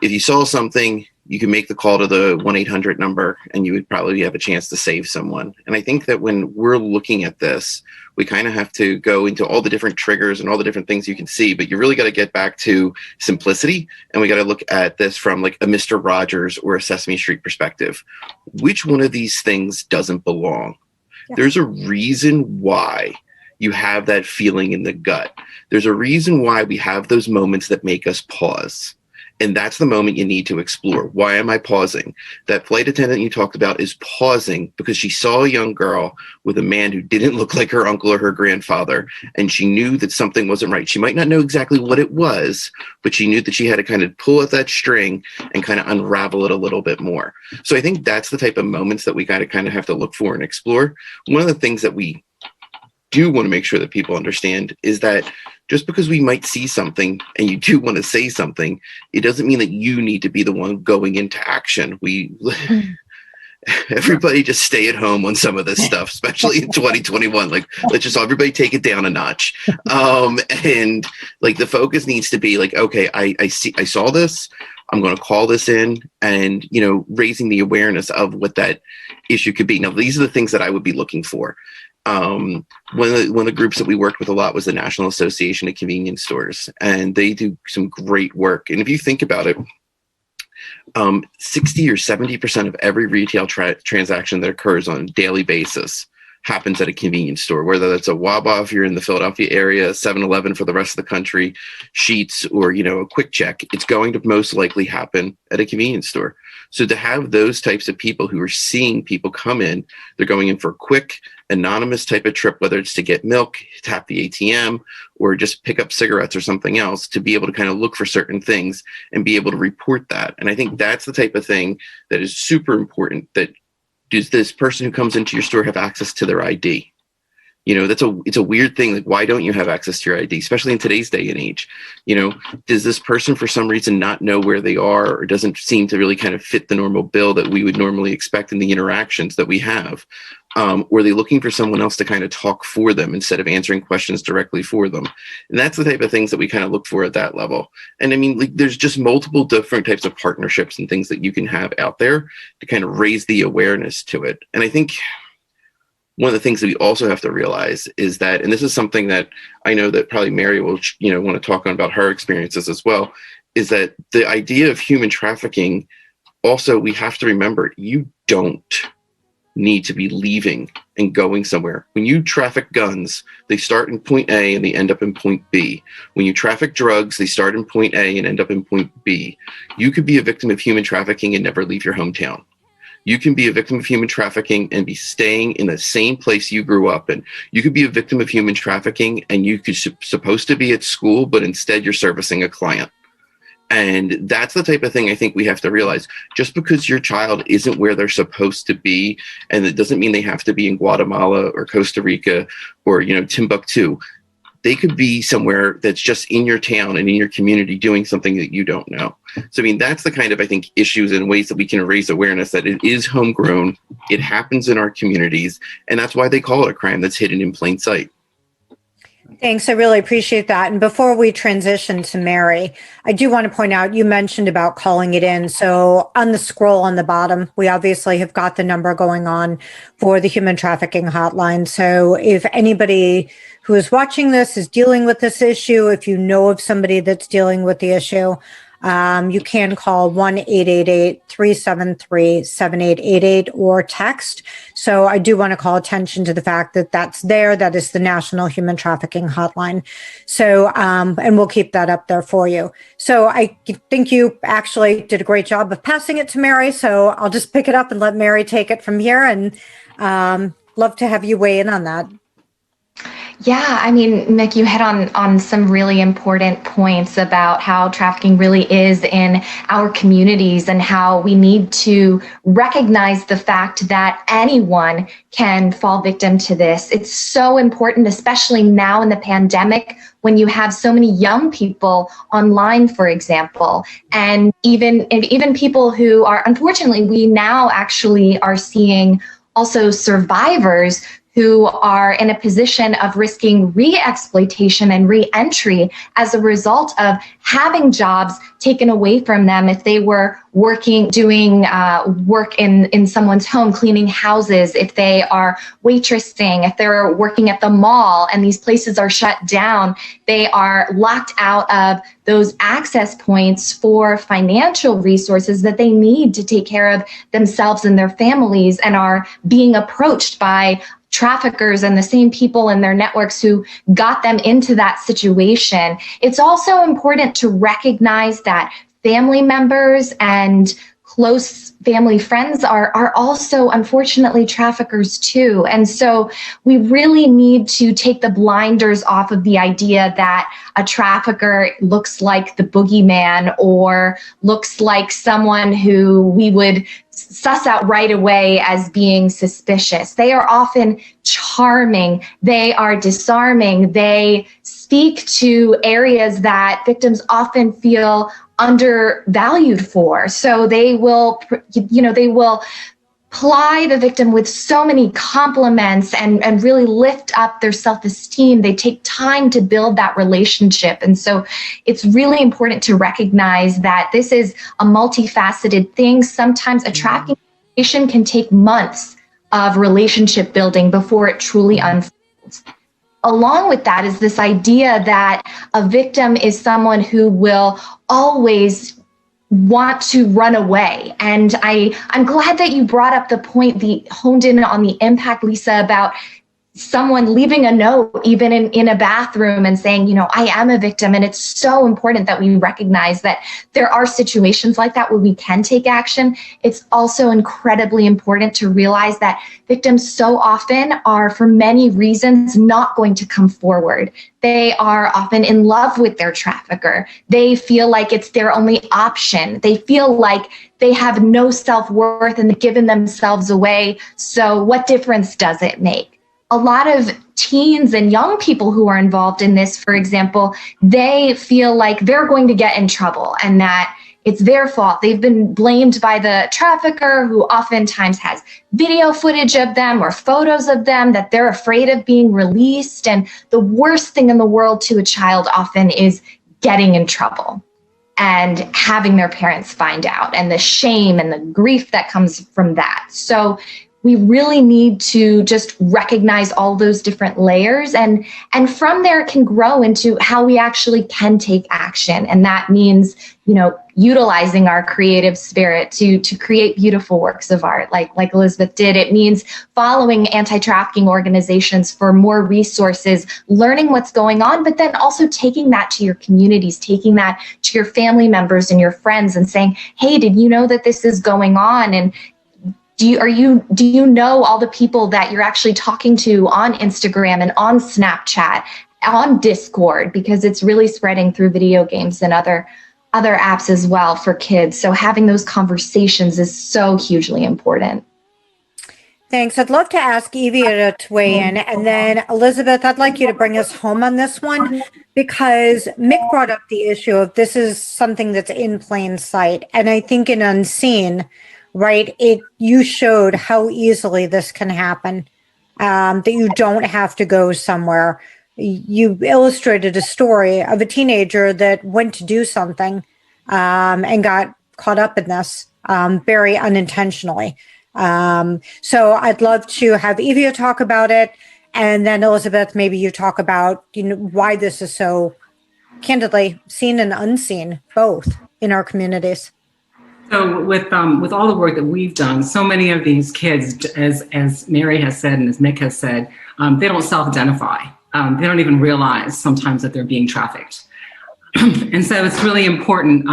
if you saw something, you can make the call to the 1-800 number and you would probably have a chance to save someone. And I think that when we're looking at this, we kind of have to go into all the different triggers and all the different things you can see, but you really got to get back to simplicity. And we got to look at this from like a Mr. Rogers or a Sesame Street perspective. Which one of these things doesn't belong? Yeah. There's a reason why you have that feeling in the gut. There's a reason why we have those moments that make us pause. And that's the moment you need to explore. Why am I pausing? That flight attendant you talked about is pausing because she saw a young girl with a man who didn't look like her uncle or her grandfather. And she knew that something wasn't right. She might not know exactly what it was, but she knew that she had to kind of pull at that string and kind of unravel it a little bit more. So I think that's the type of moments that we kind of have to look for and explore. One of the things that we do want to make sure that people understand is that just because we might see something and you do want to say something, it doesn't mean that you need to be the one going into action. Everybody just stay at home on some of this stuff, especially in 2021. Like, let's just everybody take it down a notch. And like the focus needs to be like, okay, I saw this. I'm going to call this in and, you know, raising the awareness of what that issue could be. Now, these are the things that I would be looking for. One of the groups that we worked with a lot was the National Association of Convenience Stores, and they do some great work. And if you think about it, 60 or 70% of every retail transaction that occurs on a daily basis happens at a convenience store, whether that's a Wawa if you're in the Philadelphia area, 7-Eleven for the rest of the country, Sheetz, or, you know, a Quick Check. It's going to most likely happen at a convenience store. So to have those types of people who are seeing people come in, they're going in for a quick, anonymous type of trip, whether it's to get milk, tap the ATM, or just pick up cigarettes or something else, to be able to kind of look for certain things and be able to report that. And I think that's the type of thing that is super important, that does this person who comes into your store have access to their ID? You know, it's a weird thing. Like, why don't you have access to your ID, especially in today's day and age? You know, does this person for some reason not know where they are, or doesn't seem to really kind of fit the normal bill that we would normally expect in the interactions that we have? Or are they looking for someone else to kind of talk for them instead of answering questions directly for them? And that's the type of things that we kind of look for at that level. And I mean, like, there's just multiple different types of partnerships and things that you can have out there to kind of raise the awareness to it. And I think one of the things that we also have to realize is that, and this is something that I know that probably Mary will, you know, want to talk on about her experiences as well, is that the idea of human trafficking, also, we have to remember, you don't need to be leaving and going somewhere. When you traffic guns, they start in point A and they end up in point B. When you traffic drugs, they start in point A and end up in point B. You could be a victim of human trafficking and never leave your hometown. You can be a victim of human trafficking and be staying in the same place you grew up in. You could be a victim of human trafficking and you could supposed to be at school, but instead you're servicing a client. And that's the type of thing I think we have to realize. Just because your child isn't where they're supposed to be, and it doesn't mean they have to be in Guatemala or Costa Rica or, you know, Timbuktu. They could be somewhere that's just in your town and in your community doing something that you don't know. So, I mean, that's the kind of, I think, issues and ways that we can raise awareness that it is homegrown, it happens in our communities, and that's why they call it a crime that's hidden in plain sight. Thanks. I really appreciate that. And before we transition to Mary, I do want to point out, you mentioned about calling it in. So on the scroll on the bottom, we obviously have got the number going on for the human trafficking hotline. So if anybody who is watching this is dealing with this issue, if you know of somebody that's dealing with the issue, you can call 1-888-373-7888 or text. So I do want to call attention to the fact that that's there. That is the National Human Trafficking Hotline. So, and we'll keep that up there for you. So I think you actually did a great job of passing it to Mary. So I'll just pick it up and let Mary take it from here, and love to have you weigh in on that. Yeah, I mean, Mick, you hit on some really important points about how trafficking really is in our communities and how we need to recognize the fact that anyone can fall victim to this. It's so important, especially now in the pandemic, when you have so many young people online, for example, and even people who are, unfortunately, we now actually are seeing also survivors who are in a position of risking re-exploitation and re-entry as a result of having jobs taken away from them if they were doing work in someone's home, cleaning houses, if they are waitressing, if they're working at the mall and these places are shut down, they are locked out of those access points for financial resources that they need to take care of themselves and their families, and are being approached by traffickers and the same people in their networks who got them into that situation. It's also important to recognize that family members and close family friends are also, unfortunately, traffickers too. And so we really need to take the blinders off of the idea that a trafficker looks like the boogeyman or looks like someone who we would suss out right away as being suspicious. They are often charming. They are disarming. They speak to areas that victims often feel undervalued for. So they will, they will ply the victim with so many compliments and really lift up their self-esteem. They take time to build that relationship. And so it's really important to recognize that this is a multifaceted thing. Sometimes a trafficking situation can take months of relationship building before it truly unfolds. Along with that is this idea that a victim is someone who will always want to run away. And I'm glad that you brought up the point, honed in on the impact, Lisa, about someone leaving a note, even in a bathroom, and saying, you know, I am a victim. And it's so important that we recognize that there are situations like that where we can take action. It's also incredibly important to realize that victims so often are, for many reasons, not going to come forward. They are often in love with their trafficker. They feel like it's their only option. They feel like they have no self-worth and they've given themselves away. So what difference does it make? A lot of teens and young people who are involved in this, for example, they feel like they're going to get in trouble and that it's their fault. They've been blamed by the trafficker, who oftentimes has video footage of them or photos of them, that they're afraid of being released. And the worst thing in the world to a child often is getting in trouble and having their parents find out, and the shame and the grief that comes from that. So we really need to just recognize all those different layers, and from there it can grow into how we actually can take action. And that means, you know, utilizing our creative spirit to create beautiful works of art like Elizabeth did. It means following anti-trafficking organizations for more resources, learning what's going on, but then also taking that to your communities, taking that to your family members and your friends and saying, hey, did you know that this is going on? And do you know all the people that you're actually talking to on Instagram and on Snapchat, on Discord, because it's really spreading through video games and other apps as well for kids. So having those conversations is so hugely important. Thanks. I'd love to ask Evia to weigh in. And then Elizabeth, I'd like you to bring us home on this one, because Mick brought up the issue of this is something that's in plain sight. And I think in Unseen, right, you showed how easily this can happen, that you don't have to go somewhere. You illustrated a story of a teenager that went to do something and got caught up in this very unintentionally. So I'd love to have Evia talk about it, and then Elizabeth, maybe you talk about, you know, why this is so candidly seen and unseen, both in our communities. So with all the work that we've done, so many of these kids, as Mary has said and as Mick has said, they don't self-identify. They don't even realize sometimes that they're being trafficked. And so it's really important,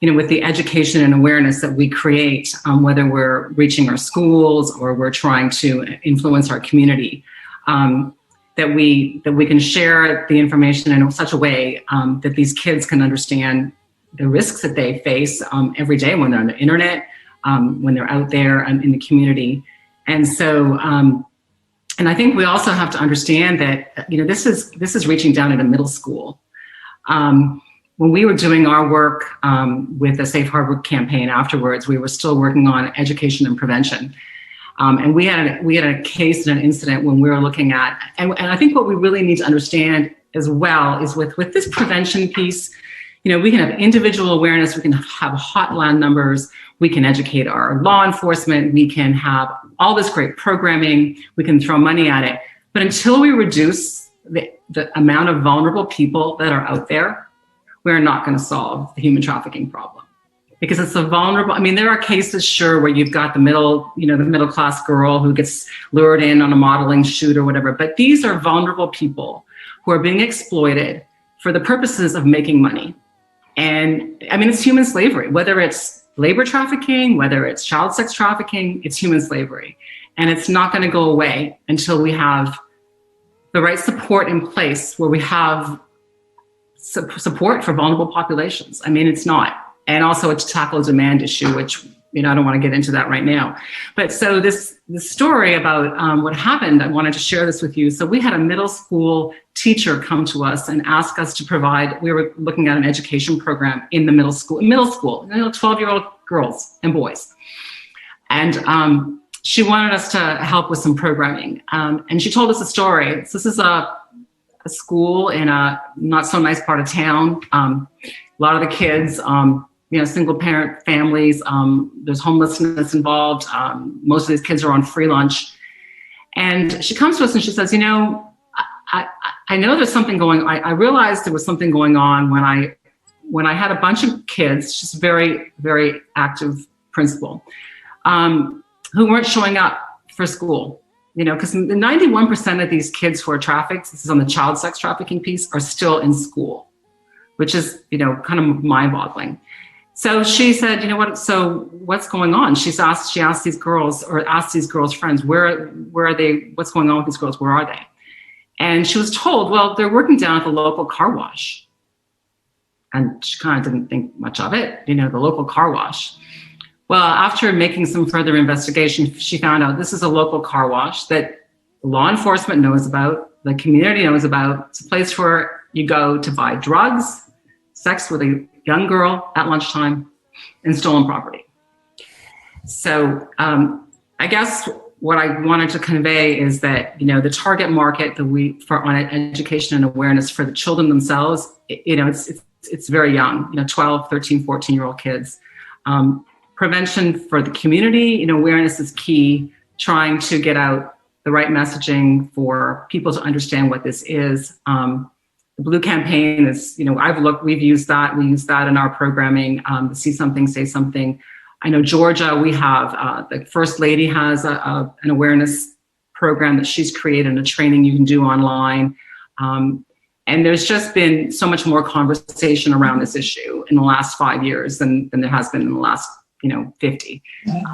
you know, with the education and awareness that we create, whether we're reaching our schools or we're trying to influence our community, that we can share the information in such a way that these kids can understand the risks that they face every day when they're on the internet, when they're out there in the community. And so, and I think we also have to understand that, you know, this is reaching down into middle school. When we were doing our work with the Safe Harbor campaign afterwards, we were still working on education and prevention. And we had a case and an incident when we were looking at, and I think what we really need to understand as well is with this prevention piece, you know, we can have individual awareness, we can have hotline numbers, we can educate our law enforcement, we can have all this great programming, we can throw money at it. But until we reduce the amount of vulnerable people that are out there, we're not going to solve the human trafficking problem. Because it's a vulnerable, I mean, there are cases, sure, where you've got the middle class girl who gets lured in on a modeling shoot or whatever, but these are vulnerable people who are being exploited for the purposes of making money. And I mean, it's human slavery, whether it's labor trafficking, whether it's child sex trafficking, it's human slavery. And it's not going to go away until we have the right support in place where we have support for vulnerable populations. I mean, it's not. And also to tackle a demand issue, which, you know, I don't want to get into that right now. But so this story about what happened, I wanted to share this with you. So we had a middle school teacher come to us and ask us to provide, we were looking at an education program in the middle school, 12-year-old girls and boys. And she wanted us to help with some programming. And she told us a story. So this is a school in a not so nice part of town. A lot of the kids, you know, single parent families, there's homelessness involved. Most of these kids are on free lunch. And she comes to us and she says, you know, I know there's something going on. I realized there was something going on when I had a bunch of kids, just very, very active principal, who weren't showing up for school. You know, because 91% of these kids who are trafficked, this is on the child sex trafficking piece, are still in school, which is, you know, kind of mind-boggling. So she said, you know what, so what's going on? She asked these girls, or asked these girls' friends, where are they, what's going on with these girls, where are they? And she was told, well, they're working down at the local car wash. And she kind of didn't think much of it, you know, the local car wash. Well, after making some further investigation, she found out this is a local car wash that law enforcement knows about, the community knows about. It's a place where you go to buy drugs, sex with a young girl at lunchtime, and stolen property. So I guess what I wanted to convey is that, you know, the target market that for on education and awareness for the children themselves, you know, it's very young, you know, 12, 13, 14-year-old kids. Prevention for the community, you know, awareness is key, trying to get out the right messaging for people to understand what this is. The Blue campaign is, you know, we've used that. We use that in our programming, the See Something, Say Something. I know Georgia, we have, the First Lady has an awareness program that she's created and a training you can do online. And there's just been so much more conversation around this issue in the last 5 years than there has been in the last, you know, 50.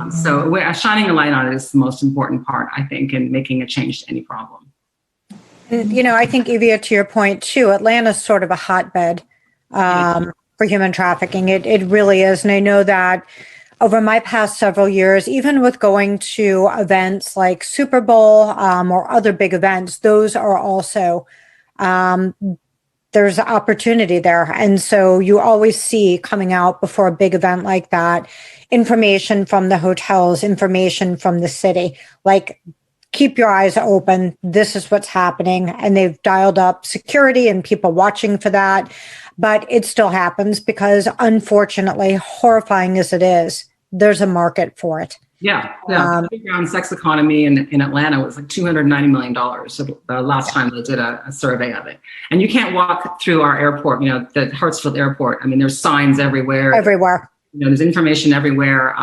So shining a light on it is the most important part, I think, in making a change to any problem. You know, I think, Evia, to your point too, Atlanta's sort of a hotbed for human trafficking. It really is. And I know that over my past several years, even with going to events like Super Bowl or other big events, those are also, there's opportunity there. And so you always see coming out before a big event like that, information from the hotels, information from the city, like, keep your eyes open. This is what's happening. And they've dialed up security and people watching for that. But it still happens because, unfortunately, horrifying as it is, there's a market for it. Yeah. The underground sex economy in Atlanta was like $290 million. So the last time they did a survey of it. And you can't walk through our airport, you know, the Hartsfield airport. I mean, there's signs everywhere. Everywhere. You know, there's information everywhere.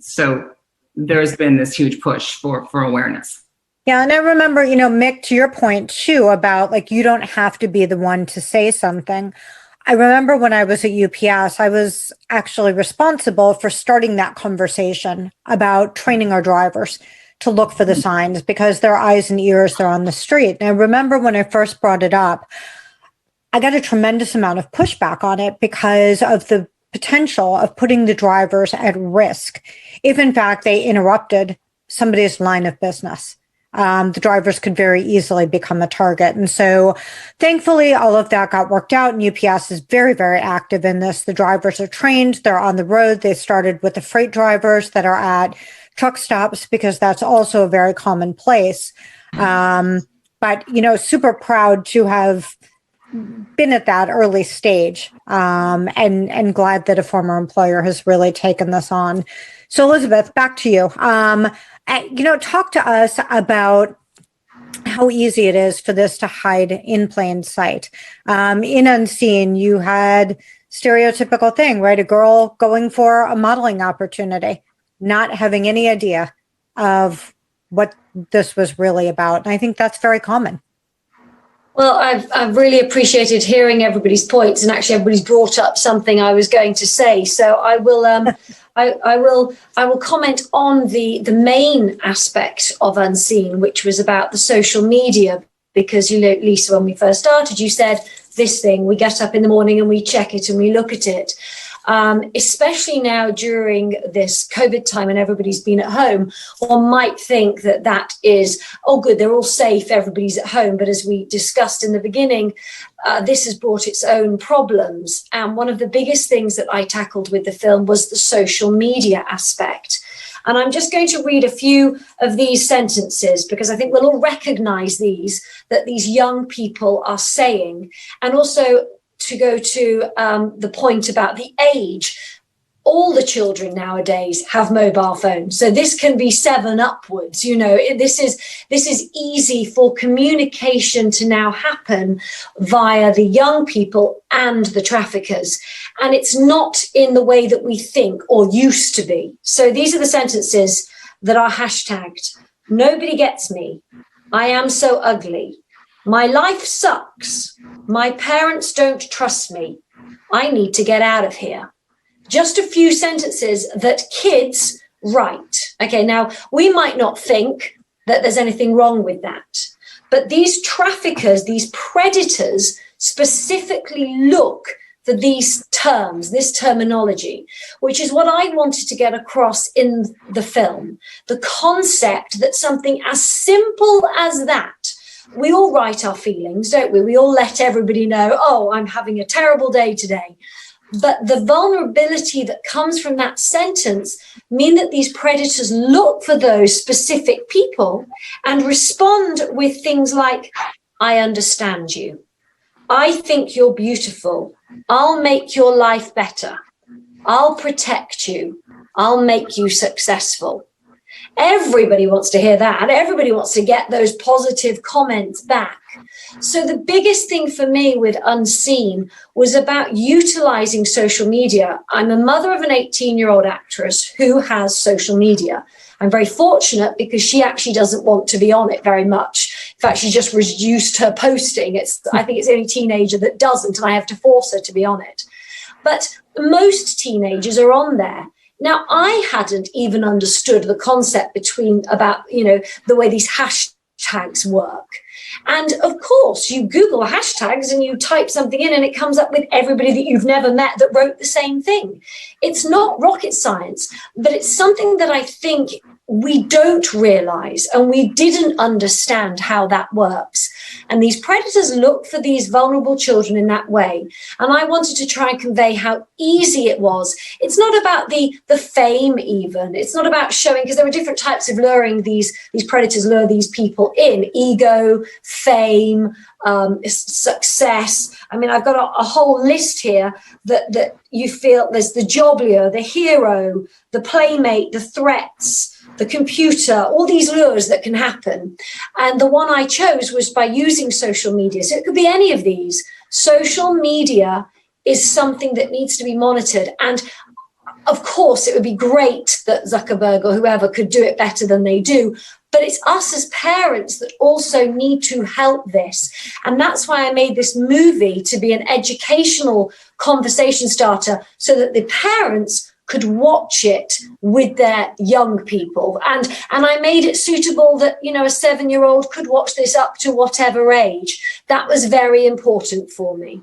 So there's been this huge push for awareness. Yeah. And I remember, you know, Mick, to your point too, about like, you don't have to be the one to say something. I remember when I was at UPS, I was actually responsible for starting that conversation about training our drivers to look for the signs, because their eyes and ears, they're on the street. And I remember when I first brought it up, I got a tremendous amount of pushback on it because of the potential of putting the drivers at risk if, in fact, they interrupted somebody's line of business. The drivers could very easily become a target. And so thankfully, all of that got worked out, and UPS is very, very active in this. The drivers are trained. They're on the road. They started with the freight drivers that are at truck stops, because that's also a very common place. But, you know, super proud to have been at that early stage, and glad that a former employer has really taken this on. So Elizabeth, back to you. You know, talk to us about how easy it is for this to hide in plain sight. In Unseen, you had stereotypical thing, right? A girl going for a modeling opportunity, not having any idea of what this was really about. And I think that's very common. Well, I've really appreciated hearing everybody's points, and actually everybody's brought up something I was going to say. So I will I will comment on the main aspect of Unseen, which was about the social media, because, you know, Lisa, when we first started, you said this thing, we get up in the morning and we check it and we look at it. Especially now during this COVID time and everybody's been at home, one might think that that is, oh, good, they're all safe, everybody's at home. But as we discussed in the beginning, this has brought its own problems. And one of the biggest things that I tackled with the film was the social media aspect. And I'm just going to read a few of these sentences, because I think we'll all recognize that these young people are saying, and also to go to the point about the age. All the children nowadays have mobile phones. So this can be 7 upwards. You know, this is easy for communication to now happen via the young people and the traffickers. And it's not in the way that we think or used to be. So these are the sentences that are hashtagged. Nobody gets me. I am so ugly. My life sucks. My parents don't trust me. I need to get out of here. Just a few sentences that kids write. Okay, now we might not think that there's anything wrong with that, but these traffickers, these predators specifically look for these terms, this terminology, which is what I wanted to get across in the film. The concept that something as simple as that, we all write our feelings, don't we? We all let everybody know, oh, I'm having a terrible day today. But the vulnerability that comes from that sentence mean that these predators look for those specific people and respond with things like, I understand you. I think you're beautiful. I'll make your life better. I'll protect you. I'll make you successful. Everybody wants to hear that. Everybody wants to get those positive comments back. So the biggest thing for me with Unseen was about utilizing social media. I'm a mother of an 18-year-old actress who has social media. I'm very fortunate because she actually doesn't want to be on it very much. In fact, she just reduced her posting. I think it's the only teenager that doesn't, and I have to force her to be on it. But most teenagers are on there. Now, I hadn't even understood the concept about, the way these hashtags work. And of course, you Google hashtags and you type something in and it comes up with everybody that you've never met that wrote the same thing. It's not rocket science, but it's something that I think we don't realize and we didn't understand how that works. And these predators look for these vulnerable children in that way. And I wanted to try and convey how easy it was. It's not about the fame even. It's not about showing, because there are different types of luring. These predators lure these people in: ego, fame, success. I mean, I've got a whole list here that you feel there's the job lure, the hero, the playmate, the threats, the computer, all these lures that can happen. And the one I chose was by using social media. So it could be any of these. Social media is something that needs to be monitored. And of course, it would be great that Zuckerberg or whoever could do it better than they do. But it's us as parents that also need to help this. And that's why I made this movie to be an educational conversation starter so that the parents could watch it with their young people. And I made it suitable that, a 7-year-old could watch this up to whatever age. That was very important for me.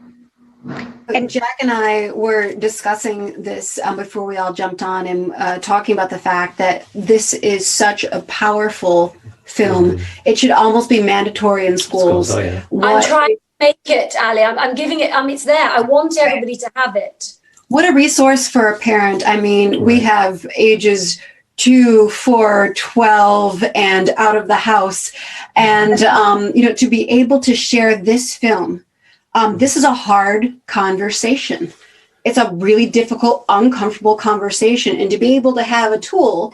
And Jack and I were discussing this before we all jumped on and talking about the fact that this is such a powerful film. It should almost be mandatory in schools. Oh, yeah. I'm trying to make it, Ali. I'm giving it, it's there. I want everybody to have it. What a resource for a parent. I mean, we have ages 2, 4, 12, and out of the house. And, to be able to share this film, this is a hard conversation. It's a really difficult, uncomfortable conversation. And to be able to have a tool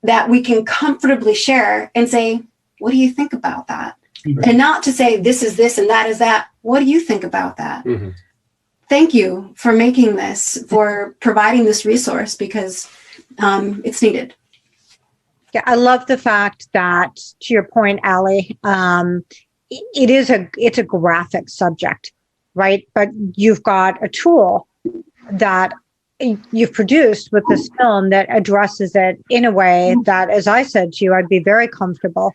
that we can comfortably share and say, what do you think about that? Right. And not to say this is this and that is that. What do you think about that? Mm-hmm. Thank you for making this, for providing this resource, because it's needed. Yeah, I love the fact that, to your point, Allie, it's a graphic subject, right? But you've got a tool that you've produced with this film that addresses it in a way that, as I said to you, I'd be very comfortable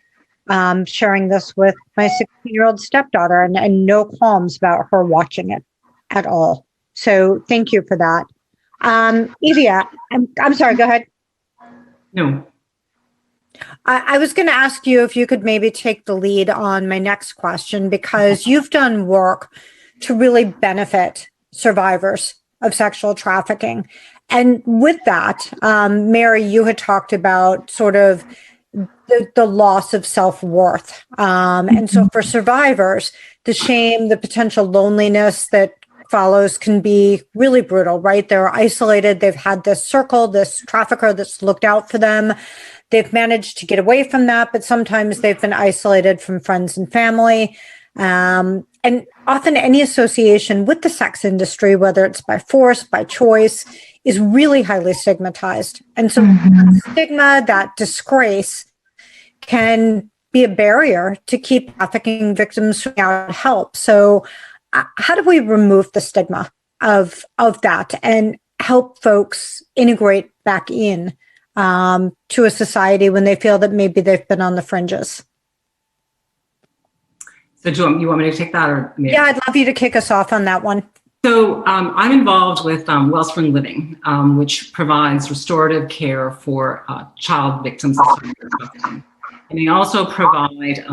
sharing this with my 16-year-old stepdaughter and no qualms about her watching it at all. So thank you for that. Evia, I'm sorry, go ahead. No. I was going to ask you if you could maybe take the lead on my next question, because you've done work to really benefit survivors of sexual trafficking. And with that, Mary, you had talked about sort of the loss of self-worth. And so for survivors, the shame, the potential loneliness that follows can be really brutal, right? They're isolated. They've had this circle, this trafficker that's looked out for them. They've managed to get away from that, but sometimes they've been isolated from friends and family. And often any association with the sex industry, whether it's by force, by choice, is really highly stigmatized. And so that stigma, that disgrace can be a barrier to keep trafficking victims without help. So how do we remove the stigma of that and help folks integrate back in to a society when they feel that maybe they've been on the fringes? So do you want me to take that? Or maybe? Yeah, I'd love you to kick us off on that one. So I'm involved with Wellspring Living, which provides restorative care for child victims of trafficking. And they also provide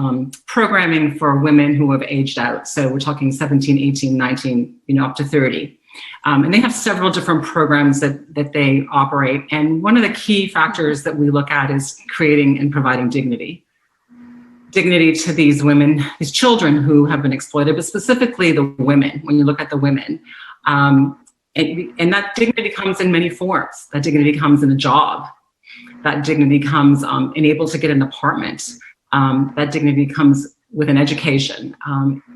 programming for women who have aged out. So we're talking 17, 18, 19, up to 30. And they have several different programs that they operate. And one of the key factors that we look at is creating and providing dignity. Dignity to these women, these children who have been exploited, but specifically the women, when you look at the women. And that dignity comes in many forms. That dignity comes in a job. That dignity comes in able to get an apartment. That dignity comes with an education.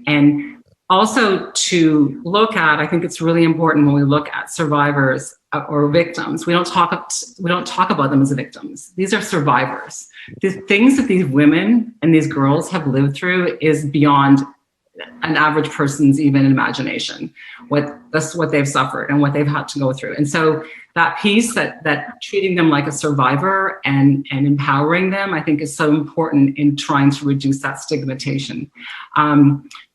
And also to look at, I think it's really important when we look at survivors or victims, we don't talk about them as victims. These are survivors. The things that these women and these girls have lived through is beyond an average person's even imagination. That's what they've suffered and what they've had to go through. And so that piece, that treating them like a survivor and empowering them, I think is so important in trying to reduce that stigmatization.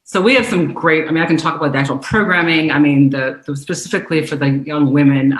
So we have some great, I can talk about the actual programming. The specifically for the young women,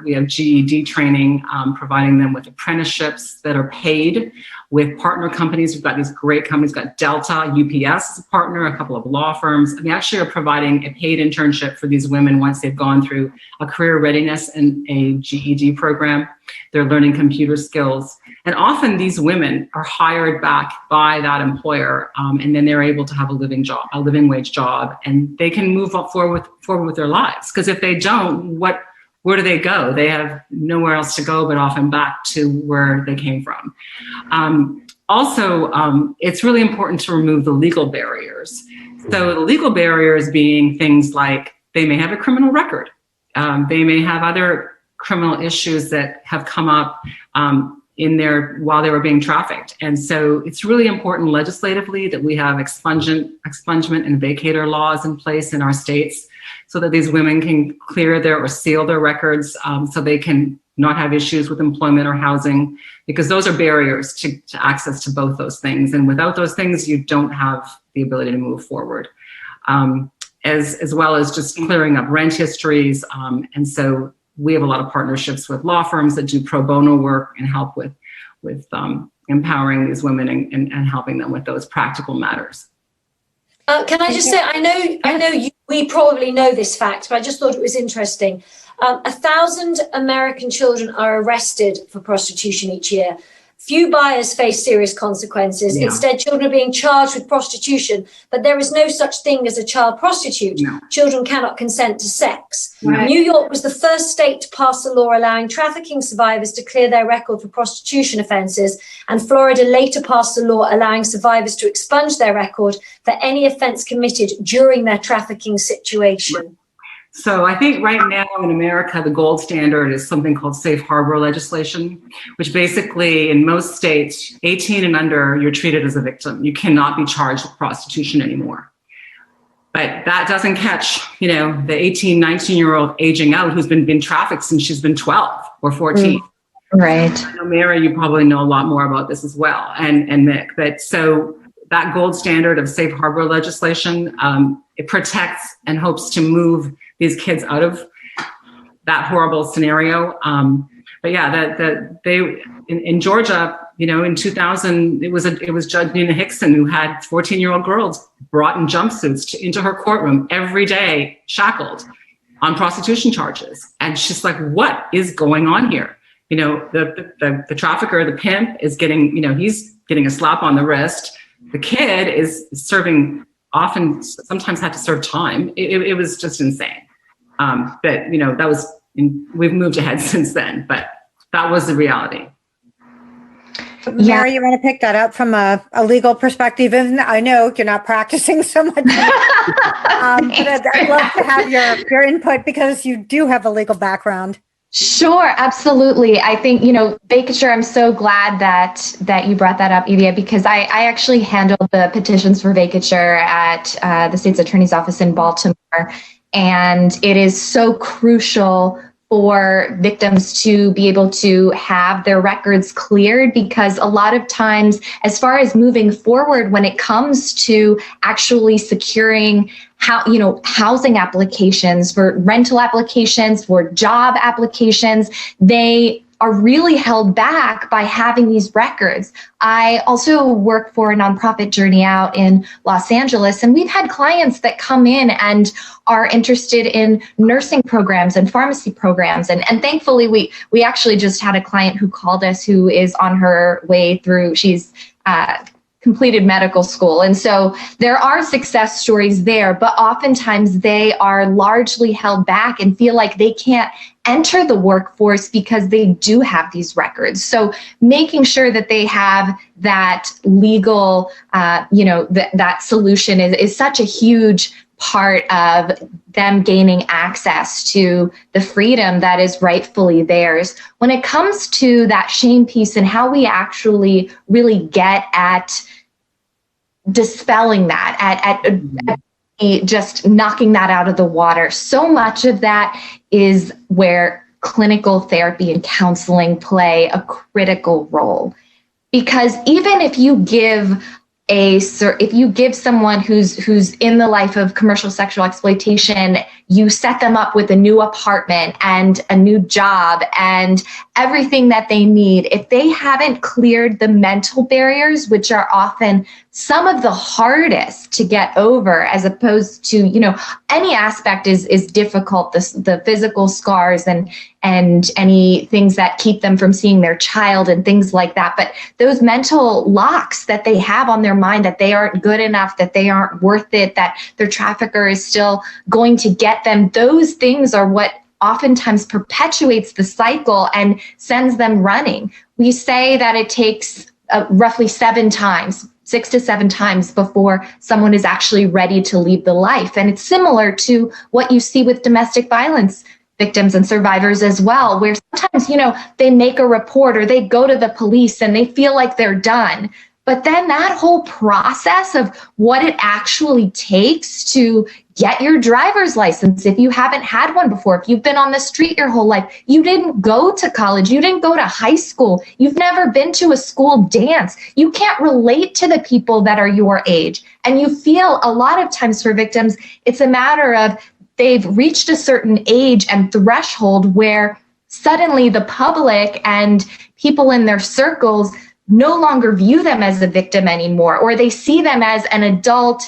we have GED training, providing them with apprenticeships that are paid with partner companies. We've got these great companies, we've got Delta, UPS as a partner, a couple of law firms. And we actually are providing a paid internship for these women once they've gone through a career readiness and a GED program. They're learning computer skills. And often these women are hired back by that employer, and then they're able to have a living wage job, and they can move forward with their lives. Because if they don't, where do they go? They have nowhere else to go but often back to where they came from. Also, it's really important to remove the legal barriers. So the legal barriers being things like they may have a criminal record. They may have other criminal issues that have come up while they were being trafficked. And so it's really important legislatively that we have expungement and vacator laws in place in our states so that these women can clear or seal their records so they can not have issues with employment or housing, because those are barriers to access to both those things. And without those things, you don't have the ability to move forward. As well as just clearing up rent histories. And so we have a lot of partnerships with law firms that do pro bono work and help with empowering these women and helping them with those practical matters. Can I just say, I know we probably know this fact, but I just thought it was interesting. 1,000 American children are arrested for prostitution each year. Few buyers face serious consequences. Yeah. Instead, children are being charged with prostitution, but there is no such thing as a child prostitute. No. Children cannot consent to sex. Right. New York was the first state to pass a law allowing trafficking survivors to clear their record for prostitution offences, and Florida later passed a law allowing survivors to expunge their record for any offence committed during their trafficking situation. Right. So I think right now in America, the gold standard is something called safe harbor legislation, which basically in most states, 18 and under, you're treated as a victim. You cannot be charged with prostitution anymore. But that doesn't catch, the 18, 19-year-old aging out who's been trafficked since she's been 12 or 14. Right. I know, Mary, you probably know a lot more about this as well, and Mick. But so that gold standard of safe harbor legislation, it protects and hopes to move these kids out of that horrible scenario. But yeah, they in Georgia, in 2000, it was Judge Nina Hickson who had 14-year-old girls brought in jumpsuits into her courtroom every day, shackled on prostitution charges. And she's like, what is going on here? The trafficker, the pimp is getting, he's getting a slap on the wrist. The kid is serving, sometimes had to serve time. It was just insane. But that was, we've moved ahead since then, but that was the reality. Mary, you want to pick that up from a legal perspective? And I know you're not practicing so much, but I'd love to have your input because you do have a legal background. Sure, absolutely. I think, vacature, I'm so glad that you brought that up, Evia, because I actually handled the petitions for vacature at the state's attorney's office in Baltimore. And it is so crucial for victims to be able to have their records cleared, because a lot of times, as far as moving forward, when it comes to actually securing housing applications, for rental applications, for job applications, they are really held back by having these records. I also work for a nonprofit, Journey Out, in Los Angeles, and we've had clients that come in and are interested in nursing programs and pharmacy programs. And thankfully, we actually just had a client who called us who is on her way through, she's completed medical school. And so there are success stories there, but oftentimes they are largely held back and feel like they can't enter the workforce because they do have these records. So making sure that they have that legal, that solution is such a huge part of them gaining access to the freedom that is rightfully theirs. When it comes to that shame piece and how we actually really get at dispelling that, at just knocking that out of the water, so much of that is where clinical therapy and counseling play a critical role. Because even if you give someone who's in the life of commercial sexual exploitation, you set them up with a new apartment and a new job and everything that they need, if they haven't cleared the mental barriers, which are often some of the hardest to get over, as opposed to, any aspect is difficult, the physical scars and any things that keep them from seeing their child and things like that. But those mental locks that they have on their mind, that they aren't good enough, that they aren't worth it, that their trafficker is still going to get them, those things are what oftentimes perpetuates the cycle and sends them running. We say that it takes roughly 6 to 7 times before someone is actually ready to leave the life. And it's similar to what you see with domestic violence victims and survivors as well, where sometimes, they make a report or they go to the police and they feel like they're done. But then that whole process of what it actually takes to get your driver's license, if you haven't had one before, if you've been on the street your whole life, you didn't go to college, you didn't go to high school, you've never been to a school dance, you can't relate to the people that are your age. And you feel a lot of times for victims, it's a matter of they've reached a certain age and threshold where suddenly the public and people in their circles no longer view them as a victim anymore, or they see them as an adult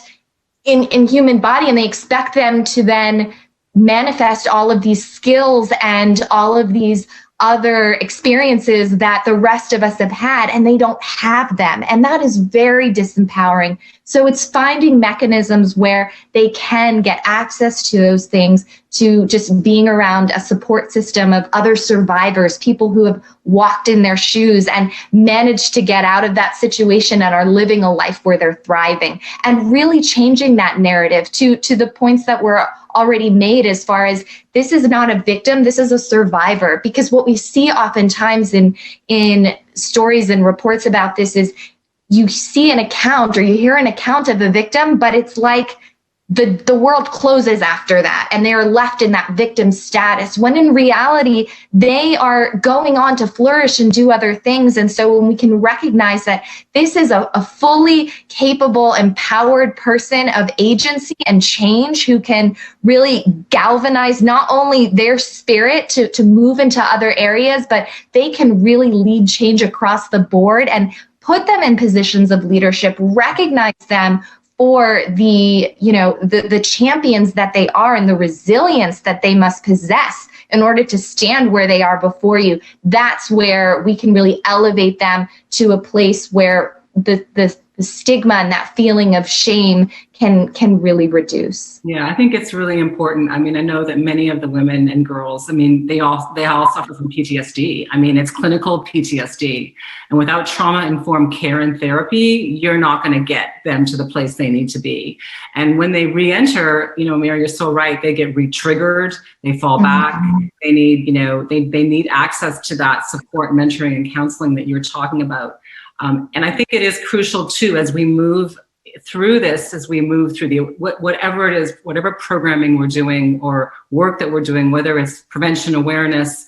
in human body, and they expect them to then manifest all of these skills and all of these other experiences that the rest of us have had, and they don't have them. And that is very disempowering. So it's finding mechanisms where they can get access to those things, to just being around a support system of other survivors, people who have walked in their shoes and managed to get out of that situation and are living a life where they're thriving, and really changing that narrative to the points that were already made, as far as this is not a victim, this is a survivor. Because what we see oftentimes in stories and reports about this is you see an account or you hear an account of a victim, but it's like the world closes after that and they are left in that victim status, when in reality, they are going on to flourish and do other things. And so when we can recognize that this is a fully capable, empowered person of agency and change, who can really galvanize not only their spirit to move into other areas, but they can really lead change across the board and put them in positions of leadership, recognize them for the champions that they are and the resilience that they must possess in order to stand where they are before you. That's where we can really elevate them to a place where the stigma and that feeling of shame can really reduce. Yeah, I think it's really important. I mean, I know that many of the women and girls, I mean, they all suffer from PTSD. I mean, it's clinical PTSD. And without trauma-informed care and therapy, you're not going to get them to the place they need to be. And when they re-enter, you know, Mary, you're so right, they get re-triggered, they fall back, they need, you know, they need access to that support, mentoring, and counseling that you're talking about. And I think it is crucial too, as we move through this, as we move through whatever it is, whatever programming we're doing or work that we're doing, whether it's prevention, awareness,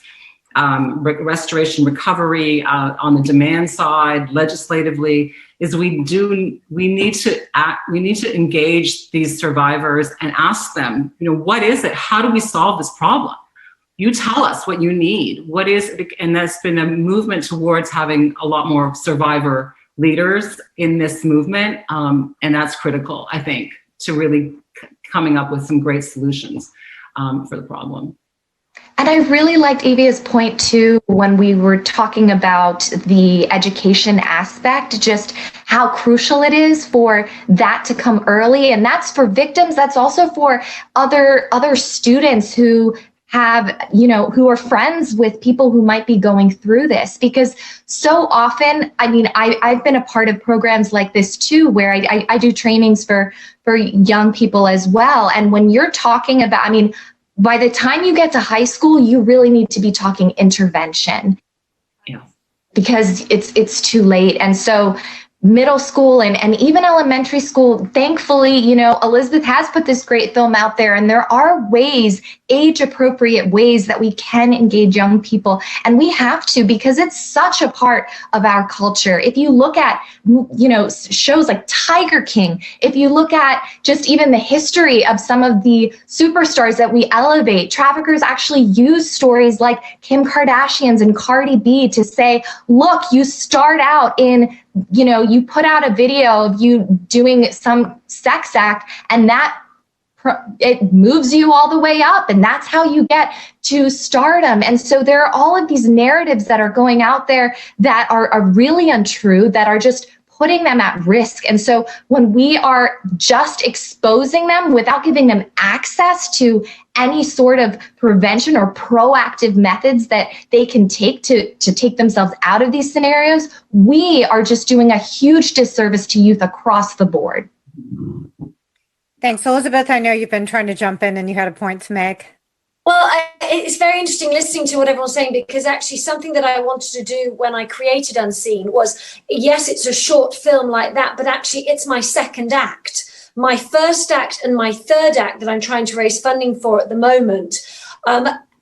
restoration, recovery, on the demand side, legislatively, is we need to engage these survivors and ask them, you know, what is it? How do we solve this problem? You tell us what you need. What is it? And there's been a movement towards having a lot more survivor leaders in this movement. And that's critical, I think, to really coming up with some great solutions for the problem. And I really liked Evia's point too, when we were talking about the education aspect, just how crucial it is for that to come early. And that's for victims. That's also for other students who have, you know, who are friends with people who might be going through this, because so often, I mean, I've been a part of programs like this too, where I do trainings for young people as well. And when you're talking about, I mean, by the time you get to high school, you really need to be talking intervention. Yeah. Because it's too late. And so middle school and even elementary school, thankfully, you know, Elizabeth has put this great film out there, and there are ways, age-appropriate ways that we can engage young people. And we have to, because it's such a part of our culture. If you look at, you know, shows like Tiger King, if you look at just even the history of some of the superstars that we elevate, traffickers actually use stories like Kim Kardashian's and Cardi B to say, look, you start out in, you know, you put out a video of you doing some sex act, and that it moves you all the way up, and that's how you get to stardom. And so there are all of these narratives that are going out there that are really untrue, that are just putting them at risk. And so when we are just exposing them without giving them access to any sort of prevention or proactive methods that they can take to take themselves out of these scenarios, we are just doing a huge disservice to youth across the board. Thanks. Elizabeth, I know you've been trying to jump in and you had a point to make. Well, it's very interesting listening to what everyone's saying, because actually something that I wanted to do when I created Unseen was, yes, it's a short film like that, but actually it's my second act. My first act and my third act that I'm trying to raise funding for at the moment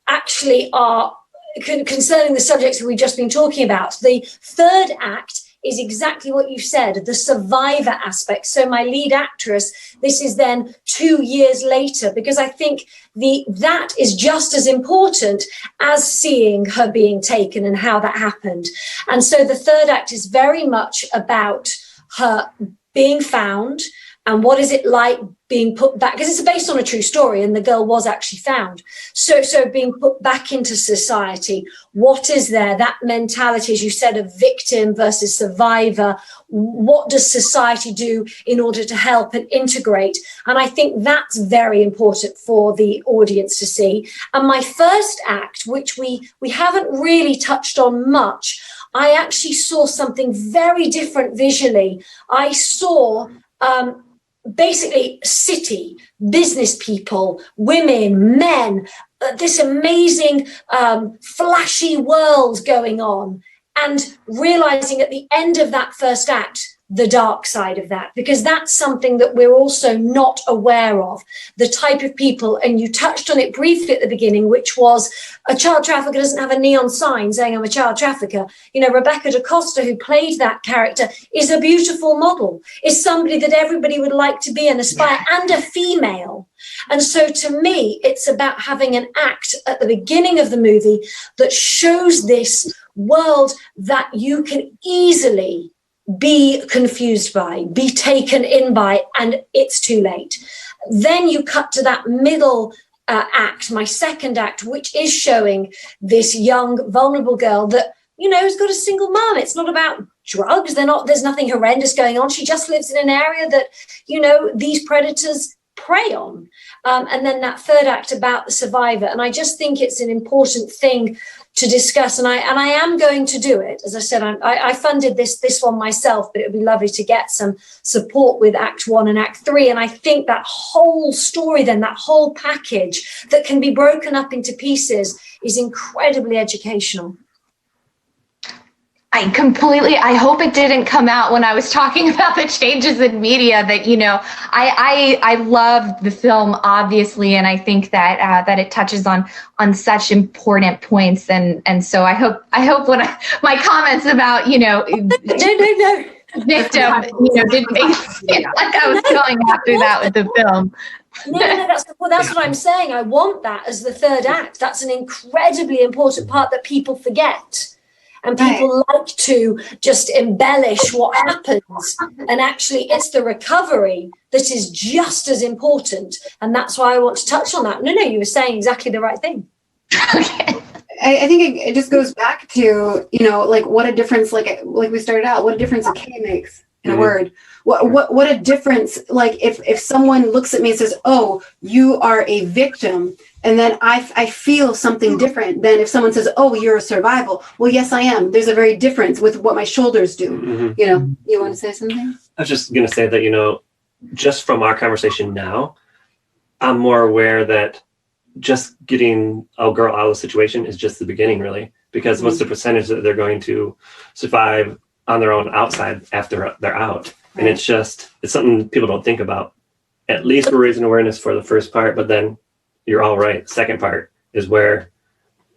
actually are concerning the subjects that we've just been talking about. The third act is exactly what you said, the survivor aspect. So my lead actress, this is then 2 years later, because I think that is just as important as seeing her being taken and how that happened. And so the third act is very much about her being found, and what is it like being put back, because it's based on a true story and the girl was actually found. So being put back into society, what is there? That mentality, as you said, of victim versus survivor. What does society do in order to help and integrate? And I think that's very important for the audience to see. And my first act, which we haven't really touched on much, I actually saw something very different visually. I saw basically city, business people, women, men, this amazing flashy world going on, and realizing at the end of that first act the dark side of that, because that's something that we're also not aware of, the type of people, and you touched on it briefly at the beginning, which was a child trafficker doesn't have a neon sign saying I'm a child trafficker. You know, Rebecca DaCosta, who played that character, is a beautiful model, is somebody that everybody would like to be and aspire, and a female. And so to me, it's about having an act at the beginning of the movie that shows this world that you can easily be confused by, be taken in by, and it's too late. Then you cut to that middle act, my second act, which is showing this young, vulnerable girl that you know, who's got a single mom. It's not about drugs. There's nothing horrendous going on. She just lives in an area that, you know, these predators prey on. And then that third act about the survivor. And I just think it's an important thing to discuss. And I am going to do it. As I said, I funded this one myself, but it would be lovely to get some support with Act 1 and Act 3. And I think that whole story, then that whole package that can be broken up into pieces is incredibly educational. I hope it didn't come out when I was talking about the changes in media that, you know, I loved the film, obviously, and I think that that it touches on such important points. And so I hope when my comments about, you know, no. victim, you know, didn't make it like I was going after that with the film. No, that's what I'm saying. I want that as the third act. That's an incredibly important part that people forget. And people like to just embellish what happens. And actually, it's the recovery that is just as important. And that's why I want to touch on that. No, you were saying exactly the right thing. I think it just goes back to, you know, like what a difference, like we started out, what a difference a K makes in a word. What a difference, like if someone looks at me and says, oh, you are a victim, and then I feel something different than if someone says, oh, you're a survival. Well, yes, I am. There's a very difference with what my shoulders do. You know, you want to say something? I was just going to say that, you know, just from our conversation now, I'm more aware that just getting a girl out of the situation is just the beginning, really, because what's the percentage that they're going to survive on their own outside after they're out? And it's something people don't think about. At least we're raising awareness for the first part, but then you're all right. The second part is where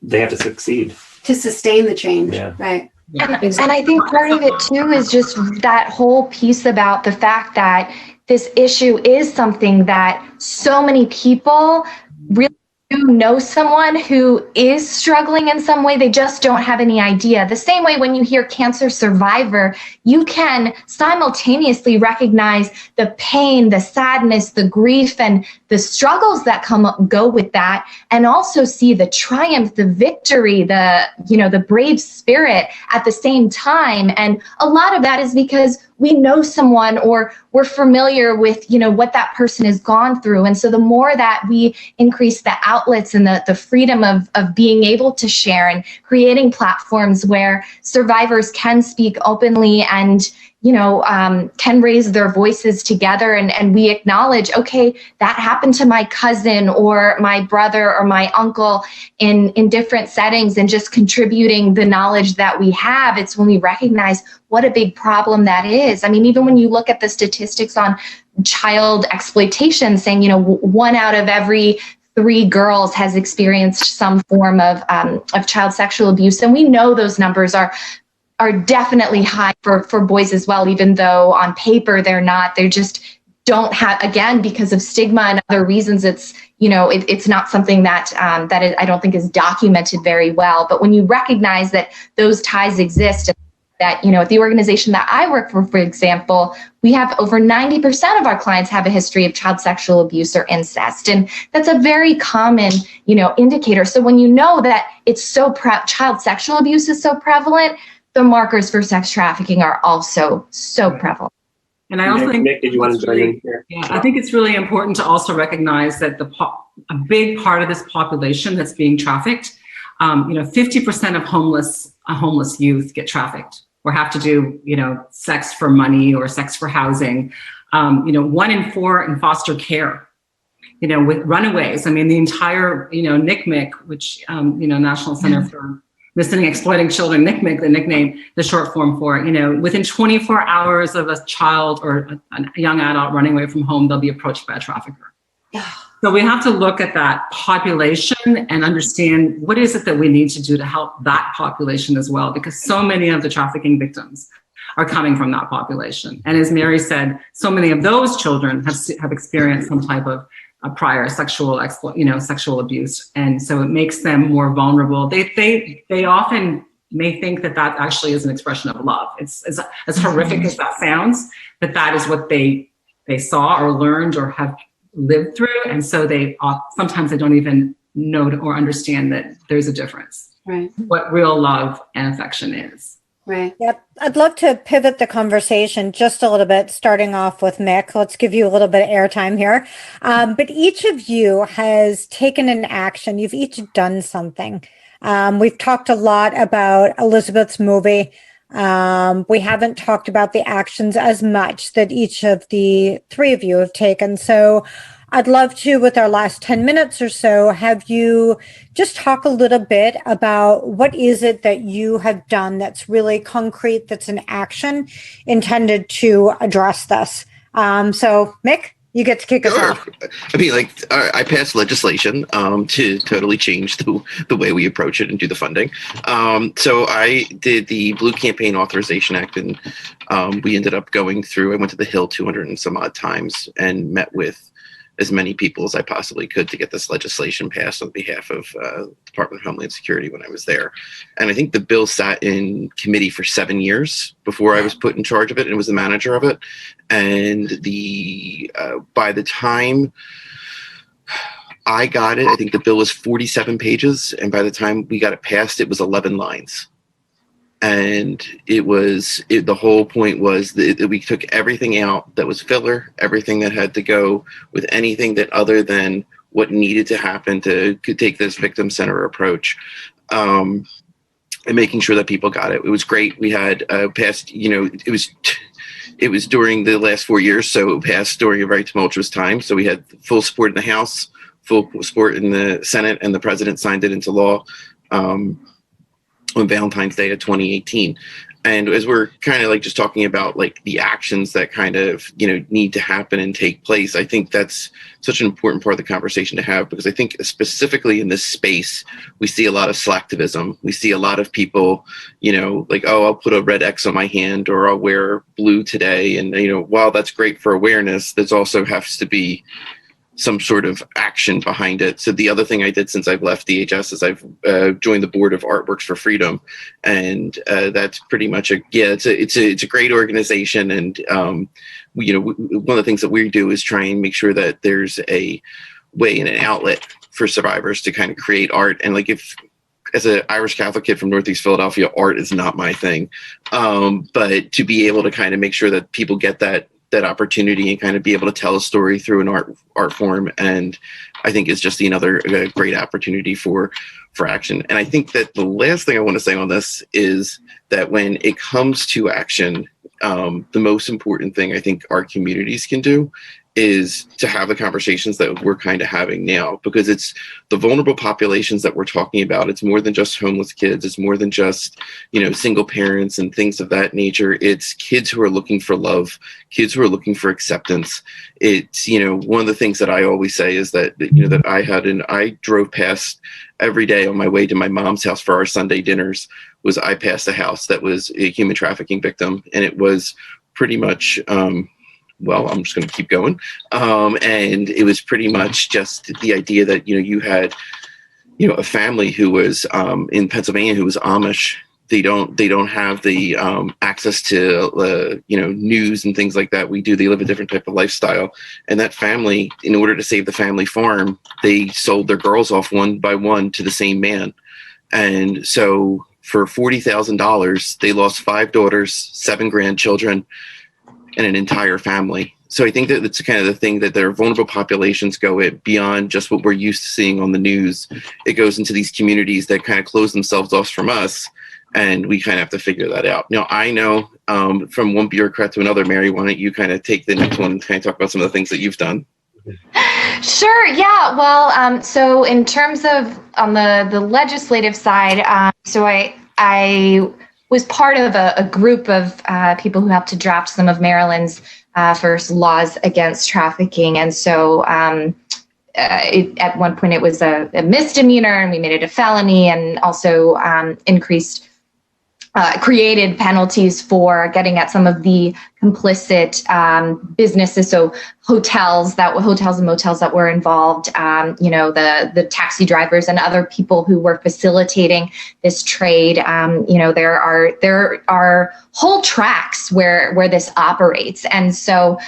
they have to succeed to sustain the change. Right. And I think part of it too is just that whole piece about the fact that this issue is something that so many people really do know someone who is struggling in some way. They just don't have any idea. The same way when you hear cancer survivor, you can simultaneously recognize the pain, the sadness, the grief, and the struggles that go with that, and also see the triumph, the victory, the brave spirit at the same time. And a lot of that is because we know someone or we're familiar with, you know, what that person has gone through. And so the more that we increase the outlets and the freedom of being able to share and creating platforms where survivors can speak openly and, you know, can raise their voices together, and we acknowledge, okay, that happened to my cousin or my brother or my uncle in different settings, and just contributing the knowledge that we have. It's when we recognize what a big problem that is. I mean, even when you look at the statistics on child exploitation, saying, you know, 1 out of every 3 girls has experienced some form of child sexual abuse. And we know those numbers are definitely high for boys as well, even though on paper they're not. They just don't have, again, because of stigma and other reasons. It's, you know, it's not something that I don't think is documented very well. But when you recognize that those ties exist, and that, you know, at the organization that I work for example, we have over 90% of our clients have a history of child sexual abuse or incest. And that's a very common, you know, indicator. So when you know that it's so child sexual abuse is so prevalent, the markers for sex trafficking are also so prevalent. And I also think, Mick, did you want to join in here? Yeah, I think it's really important to also recognize that a big part of this population that's being trafficked, you know, 50% of homeless youth get trafficked or have to do, you know, sex for money or sex for housing. You know, 1 in 4 in foster care. You know, with runaways. I mean, the entire, you know, NCMEC, which you know, National Center for Missing and Exploiting Children, NCMEC, the nickname, the short form for it, you know, within 24 hours of a child or a young adult running away from home, they'll be approached by a trafficker. So we have to look at that population and understand what is it that we need to do to help that population as well, because so many of the trafficking victims are coming from that population. And as Mary said, so many of those children have experienced some type of prior sexual abuse, and so it makes them more vulnerable. They often may think that actually is an expression of love. It's as horrific as that sounds, but that is what they saw or learned or have lived through, and so sometimes they don't even know or understand that there's a difference. what real love and affection is. Right. Yep. I'd love to pivot the conversation just a little bit, starting off with Mick. Let's give you a little bit of airtime here. But each of you has taken an action. You've each done something. We've talked a lot about Elizabeth's movie. We haven't talked about the actions as much that each of the three of you have taken. So I'd love to, with our last 10 minutes or so, have you just talk a little bit about what is it that you have done that's really concrete, that's an action intended to address this. So Mick, you get to kick us off. I mean, like, I passed legislation to totally change the way we approach it and do the funding. So I did the Blue Campaign Authorization Act, and we ended up going through, I went to the Hill 200 and some odd times and met with as many people as I possibly could to get this legislation passed on behalf of Department of Homeland Security when I was there. And I think the bill sat in committee for 7 years before I was put in charge of it and was the manager of it. And by the time I got it, I think the bill was 47 pages. And by the time we got it passed, it was 11 lines. And the whole point was that we took everything out that was filler, everything that had to go with anything that other than what needed to happen to take this victim-centered approach, and making sure that people got it. It was great. We had passed, it was during the last 4 years, so it passed during a very tumultuous time. So we had full support in the House, full support in the Senate, and the president signed it into law on Valentine's Day of 2018. And as we're kind of like just talking about like the actions that kind of, need to happen and take place, I think that's such an important part of the conversation to have, because I think specifically in this space, we see a lot of slacktivism. We see a lot of people, like, oh, I'll put a red X on my hand or I'll wear blue today. And, while that's great for awareness, there's also has to be some sort of action behind it. So the other thing I did since I've left DHS is I've joined the board of Artworks for Freedom, and that's pretty much it's a great organization. And one of the things that we do is try and make sure that there's a way and an outlet for survivors to kind of create art. And like, if as an Irish Catholic kid from Northeast Philadelphia, art is not my thing, but to be able to kind of make sure that people get that opportunity and kind of be able to tell a story through an art form, and I think is just another great opportunity for action. And I think that the last thing I want to say on this is that when it comes to action, the most important thing I think our communities can do is to have the conversations that we're kind of having now, because it's the vulnerable populations that we're talking about. It's more than just homeless kids. It's more than just, single parents and things of that nature. It's kids who are looking for love, kids who are looking for acceptance. It's, one of the things that I always say is that, that I drove past every day on my way to my mom's house for our Sunday dinners, was I passed a house that was a human trafficking victim. And it was pretty much, well, I'm just going to keep going. And it was pretty much just the idea that, you had, a family who was in Pennsylvania who was Amish. They don't have the access to, news and things like that we do. They live a different type of lifestyle. And that family, in order to save the family farm, they sold their girls off one by one to the same man. And so for $40,000, they lost 5 daughters, 7 grandchildren, and an entire family. So I think that it's kind of the thing that their vulnerable populations go beyond just what we're used to seeing on the news. It goes into these communities that kind of close themselves off from us, and we kind of have to figure that out. Now, I know from one bureaucrat to another, Mary, why don't you kind of take the next one and kind of talk about some of the things that you've done? Sure. Yeah. Well, so in terms of on the legislative side, so I was part of a group of people who helped to draft some of Maryland's first laws against trafficking. And so at one point it was a misdemeanor, and we made it a felony, and also created penalties for getting at some of the complicit businesses. So hotels and motels that were involved, the taxi drivers and other people who were facilitating this trade. There are whole tracks where this operates. And so,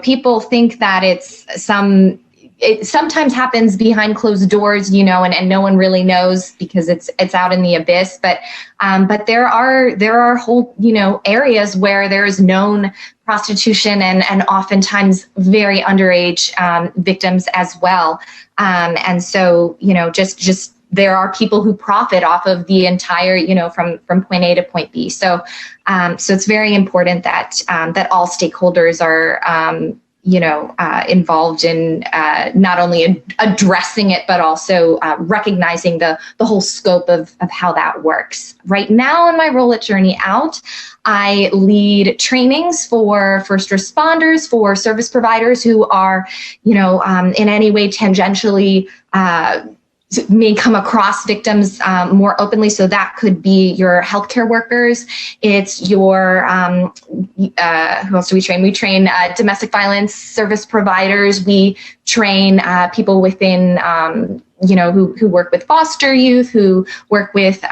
people think that it's some it sometimes happens behind closed doors, you know, and no one really knows because it's out in the abyss. But there are whole, you know, areas where there is known prostitution and oftentimes very underage victims as well. And so, you know, just there are people who profit off of the entire, you know, from point A to point B. So it's very important that all stakeholders are, you know, involved in not only addressing it, but also recognizing the whole scope of how that works. Right now in my role at Journey Out, I lead trainings for first responders, for service providers who are, you know, in any way tangentially may come across victims more openly. So that could be your healthcare workers. It's your, who else do we train? We train domestic violence service providers. We train people within, you know, who work with foster youth, who work with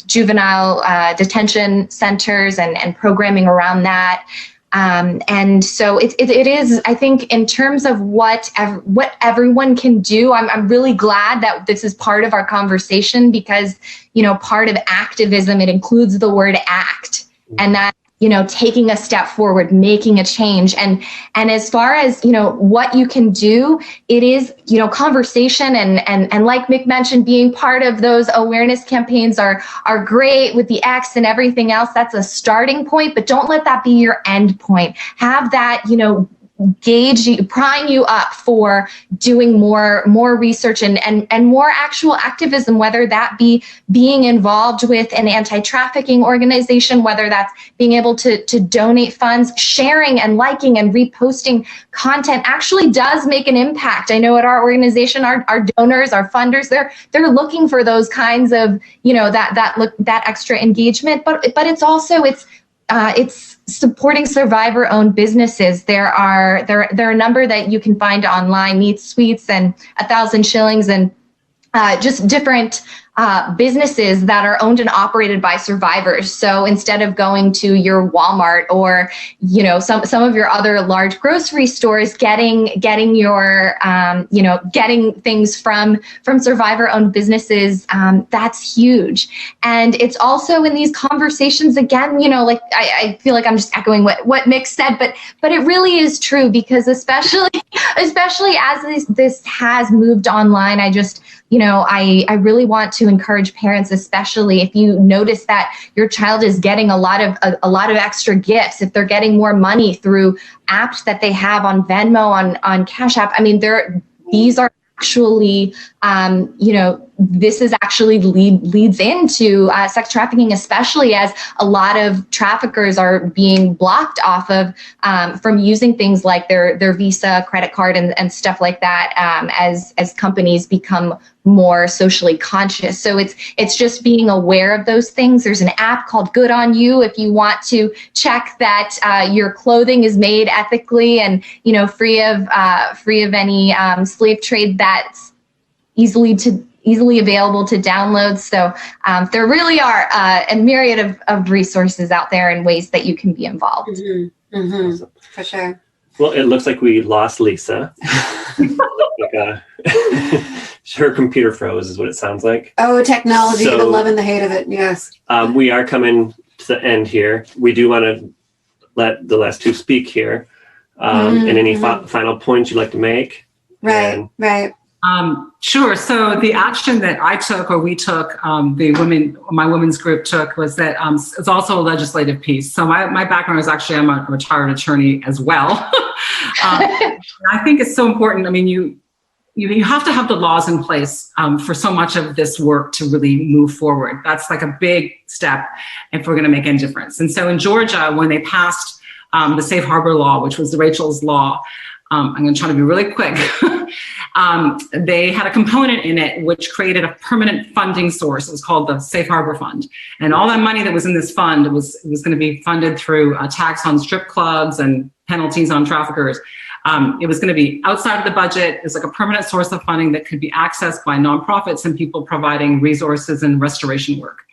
juvenile detention centers and programming around that. And so it is, I think, in terms of what everyone can do, I'm really glad that this is part of our conversation because, you know, part of activism, it includes the word act, and that, you know, taking a step forward, making a change. And as far as, you know, what you can do, it is, you know, conversation and like Mick mentioned, being part of those awareness campaigns are great with the X and everything else. That's a starting point, but don't let that be your end point. Have that, you know, prime you up for doing more research and more actual activism, whether that be being involved with an anti-trafficking organization, whether that's being able to donate funds, sharing and liking and reposting content actually does make an impact. I know at our organization, our donors, our funders, they're looking for those kinds of, you know, that extra engagement, but it's also, it's supporting survivor-owned businesses. There are a number that you can find online, Meat Sweets and 1,000 Shillings, and just different businesses that are owned and operated by survivors. So instead of going to your Walmart or, you know, some of your other large grocery stores, getting your, you know, getting things from survivor-owned businesses, that's huge. And it's also in these conversations, again, you know, like I feel like I'm just echoing what Mick said, but it really is true, because especially as this has moved online, I just, you know, I really want to encourage parents, especially if you notice that your child is getting a lot of extra gifts, if they're getting more money through apps that they have on Venmo, on Cash App. I mean, these are actually, you know, this is actually leads into sex trafficking, especially as a lot of traffickers are being blocked off of from using things like their Visa credit card and stuff like that, as companies become more socially conscious. So it's just being aware of those things. There's an app called Good on You if you want to check that your clothing is made ethically and, you know, free of any slave trade, that's easily available to download. So there really are a myriad of resources out there and ways that you can be involved. Mm-hmm. Mm-hmm. For sure. Well, it looks like we lost Lisa. Her computer froze is what it sounds like. Oh, technology, So, the love and the hate of it, yes. We are coming to the end here. We do want to let the last two speak here. And any final points you'd like to make? Right, right. Sure. So the action that I took, or we took, my women's group took, was that it's also a legislative piece. So my background is actually, I'm a retired attorney as well. I think it's so important. I mean, you have to have the laws in place for so much of this work to really move forward. That's like a big step if we're going to make any difference. And so in Georgia, when they passed the Safe Harbor law, which was Rachel's law, I'm going to try to be really quick. They had a component in it which created a permanent funding source. It was called the Safe Harbor Fund. And all that money that was in this fund was going to be funded through a tax on strip clubs and penalties on traffickers. It was going to be outside of the budget. It's like a permanent source of funding that could be accessed by nonprofits and people providing resources and restoration work.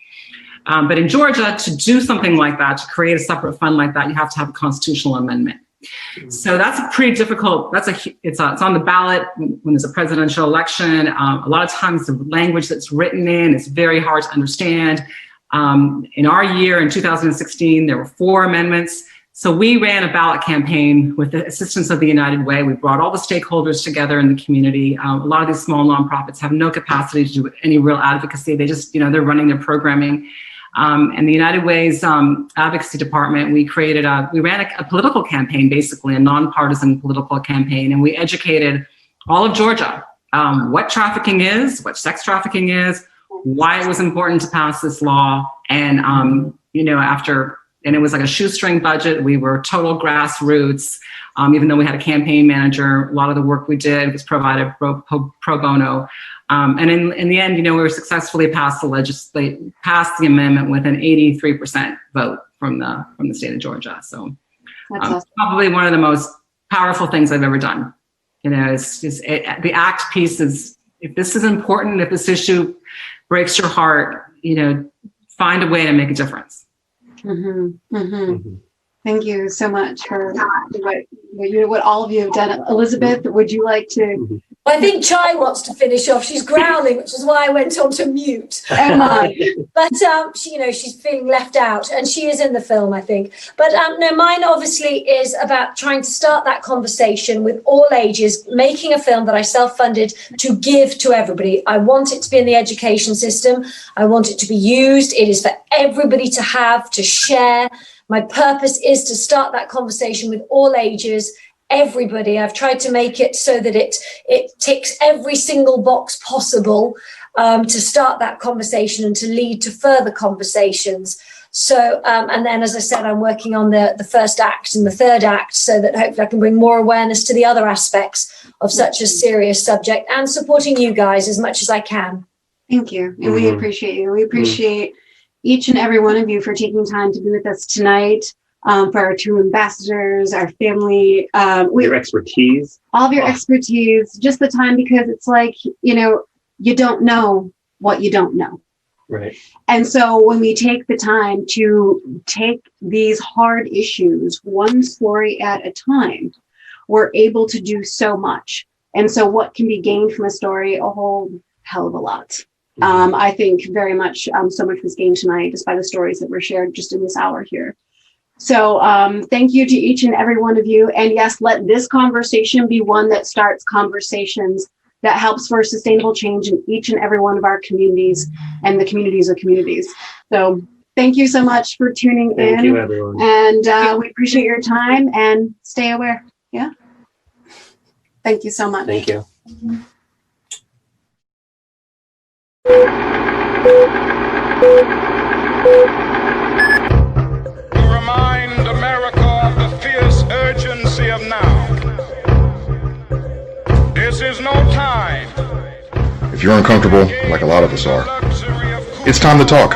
But in Georgia, to do something like that, to create a separate fund like that, you have to have a constitutional amendment. So that's a pretty difficult, it's on the ballot when there's a presidential election. A lot of times the language that's written in is very hard to understand. In our year, in 2016, there were 4 amendments. So we ran a ballot campaign with the assistance of the United Way. We brought all the stakeholders together in the community. A lot of these small nonprofits have no capacity to do any real advocacy. They just, they're running their programming. And the United Way's advocacy department, we ran a political campaign, basically a nonpartisan political campaign, and we educated all of Georgia what trafficking is, what sex trafficking is, why it was important to pass this law, and and it was like a shoestring budget. We were total grassroots. Even though we had a campaign manager, a lot of the work we did was provided pro bono. And in the end, we were successfully passed the amendment with an 83% vote from the state of Georgia. So That's probably one of the most powerful things I've ever done. It's just the ACT piece is, if this is important, if this issue breaks your heart, find a way to make a difference. Mm-hmm. Mm-hmm. Thank you so much for what all of you have done. Elizabeth, would you like to? I think Chai wants to finish off. She's growling, which is why I went on to mute. But she's feeling left out, and she is in the film, I think. But no, mine obviously is about trying to start that conversation with all ages, making a film that I self-funded to give to everybody. I want it to be in the education system. I want it to be used. It is for everybody to have, to share. My purpose is to start that conversation with all ages, everybody. I've tried to make it so that it ticks every single box possible to start that conversation and to lead to further conversations. So, and then, as I said, I'm working on the first act and the third act so that hopefully I can bring more awareness to the other aspects of such a serious subject and supporting you guys as much as I can. Thank you. And we appreciate you. We appreciate each and every one of you for taking time to be with us tonight, for our 2 ambassadors, our family. Your expertise. All of your expertise, just the time, because it's like, you don't know what you don't know. Right. And so when we take the time to take these hard issues, one story at a time, we're able to do so much. And so what can be gained from a story? A whole hell of a lot. I think very much, so much was gained tonight just by the stories that were shared just in this hour here. So thank you to each and every one of you. And yes, let this conversation be one that starts conversations that helps for sustainable change in each and every one of our communities and the communities of communities. So thank you so much for tuning in. Thank you, everyone. And we appreciate your time, and stay aware. Yeah. Thank you so much. Thank you. Remind America of the fierce urgency of now. This is no time. If you're uncomfortable, like a lot of us are, it's time to talk.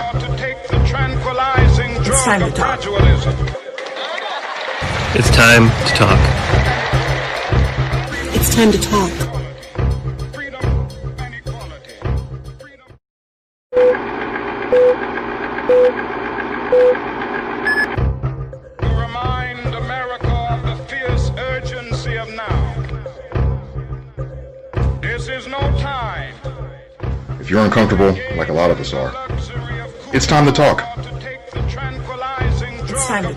It's time to talk. It's time to talk. It's time to talk. Remind America of the fierce urgency of now. This is no time. If you're uncomfortable, like a lot of us are, it's time to talk.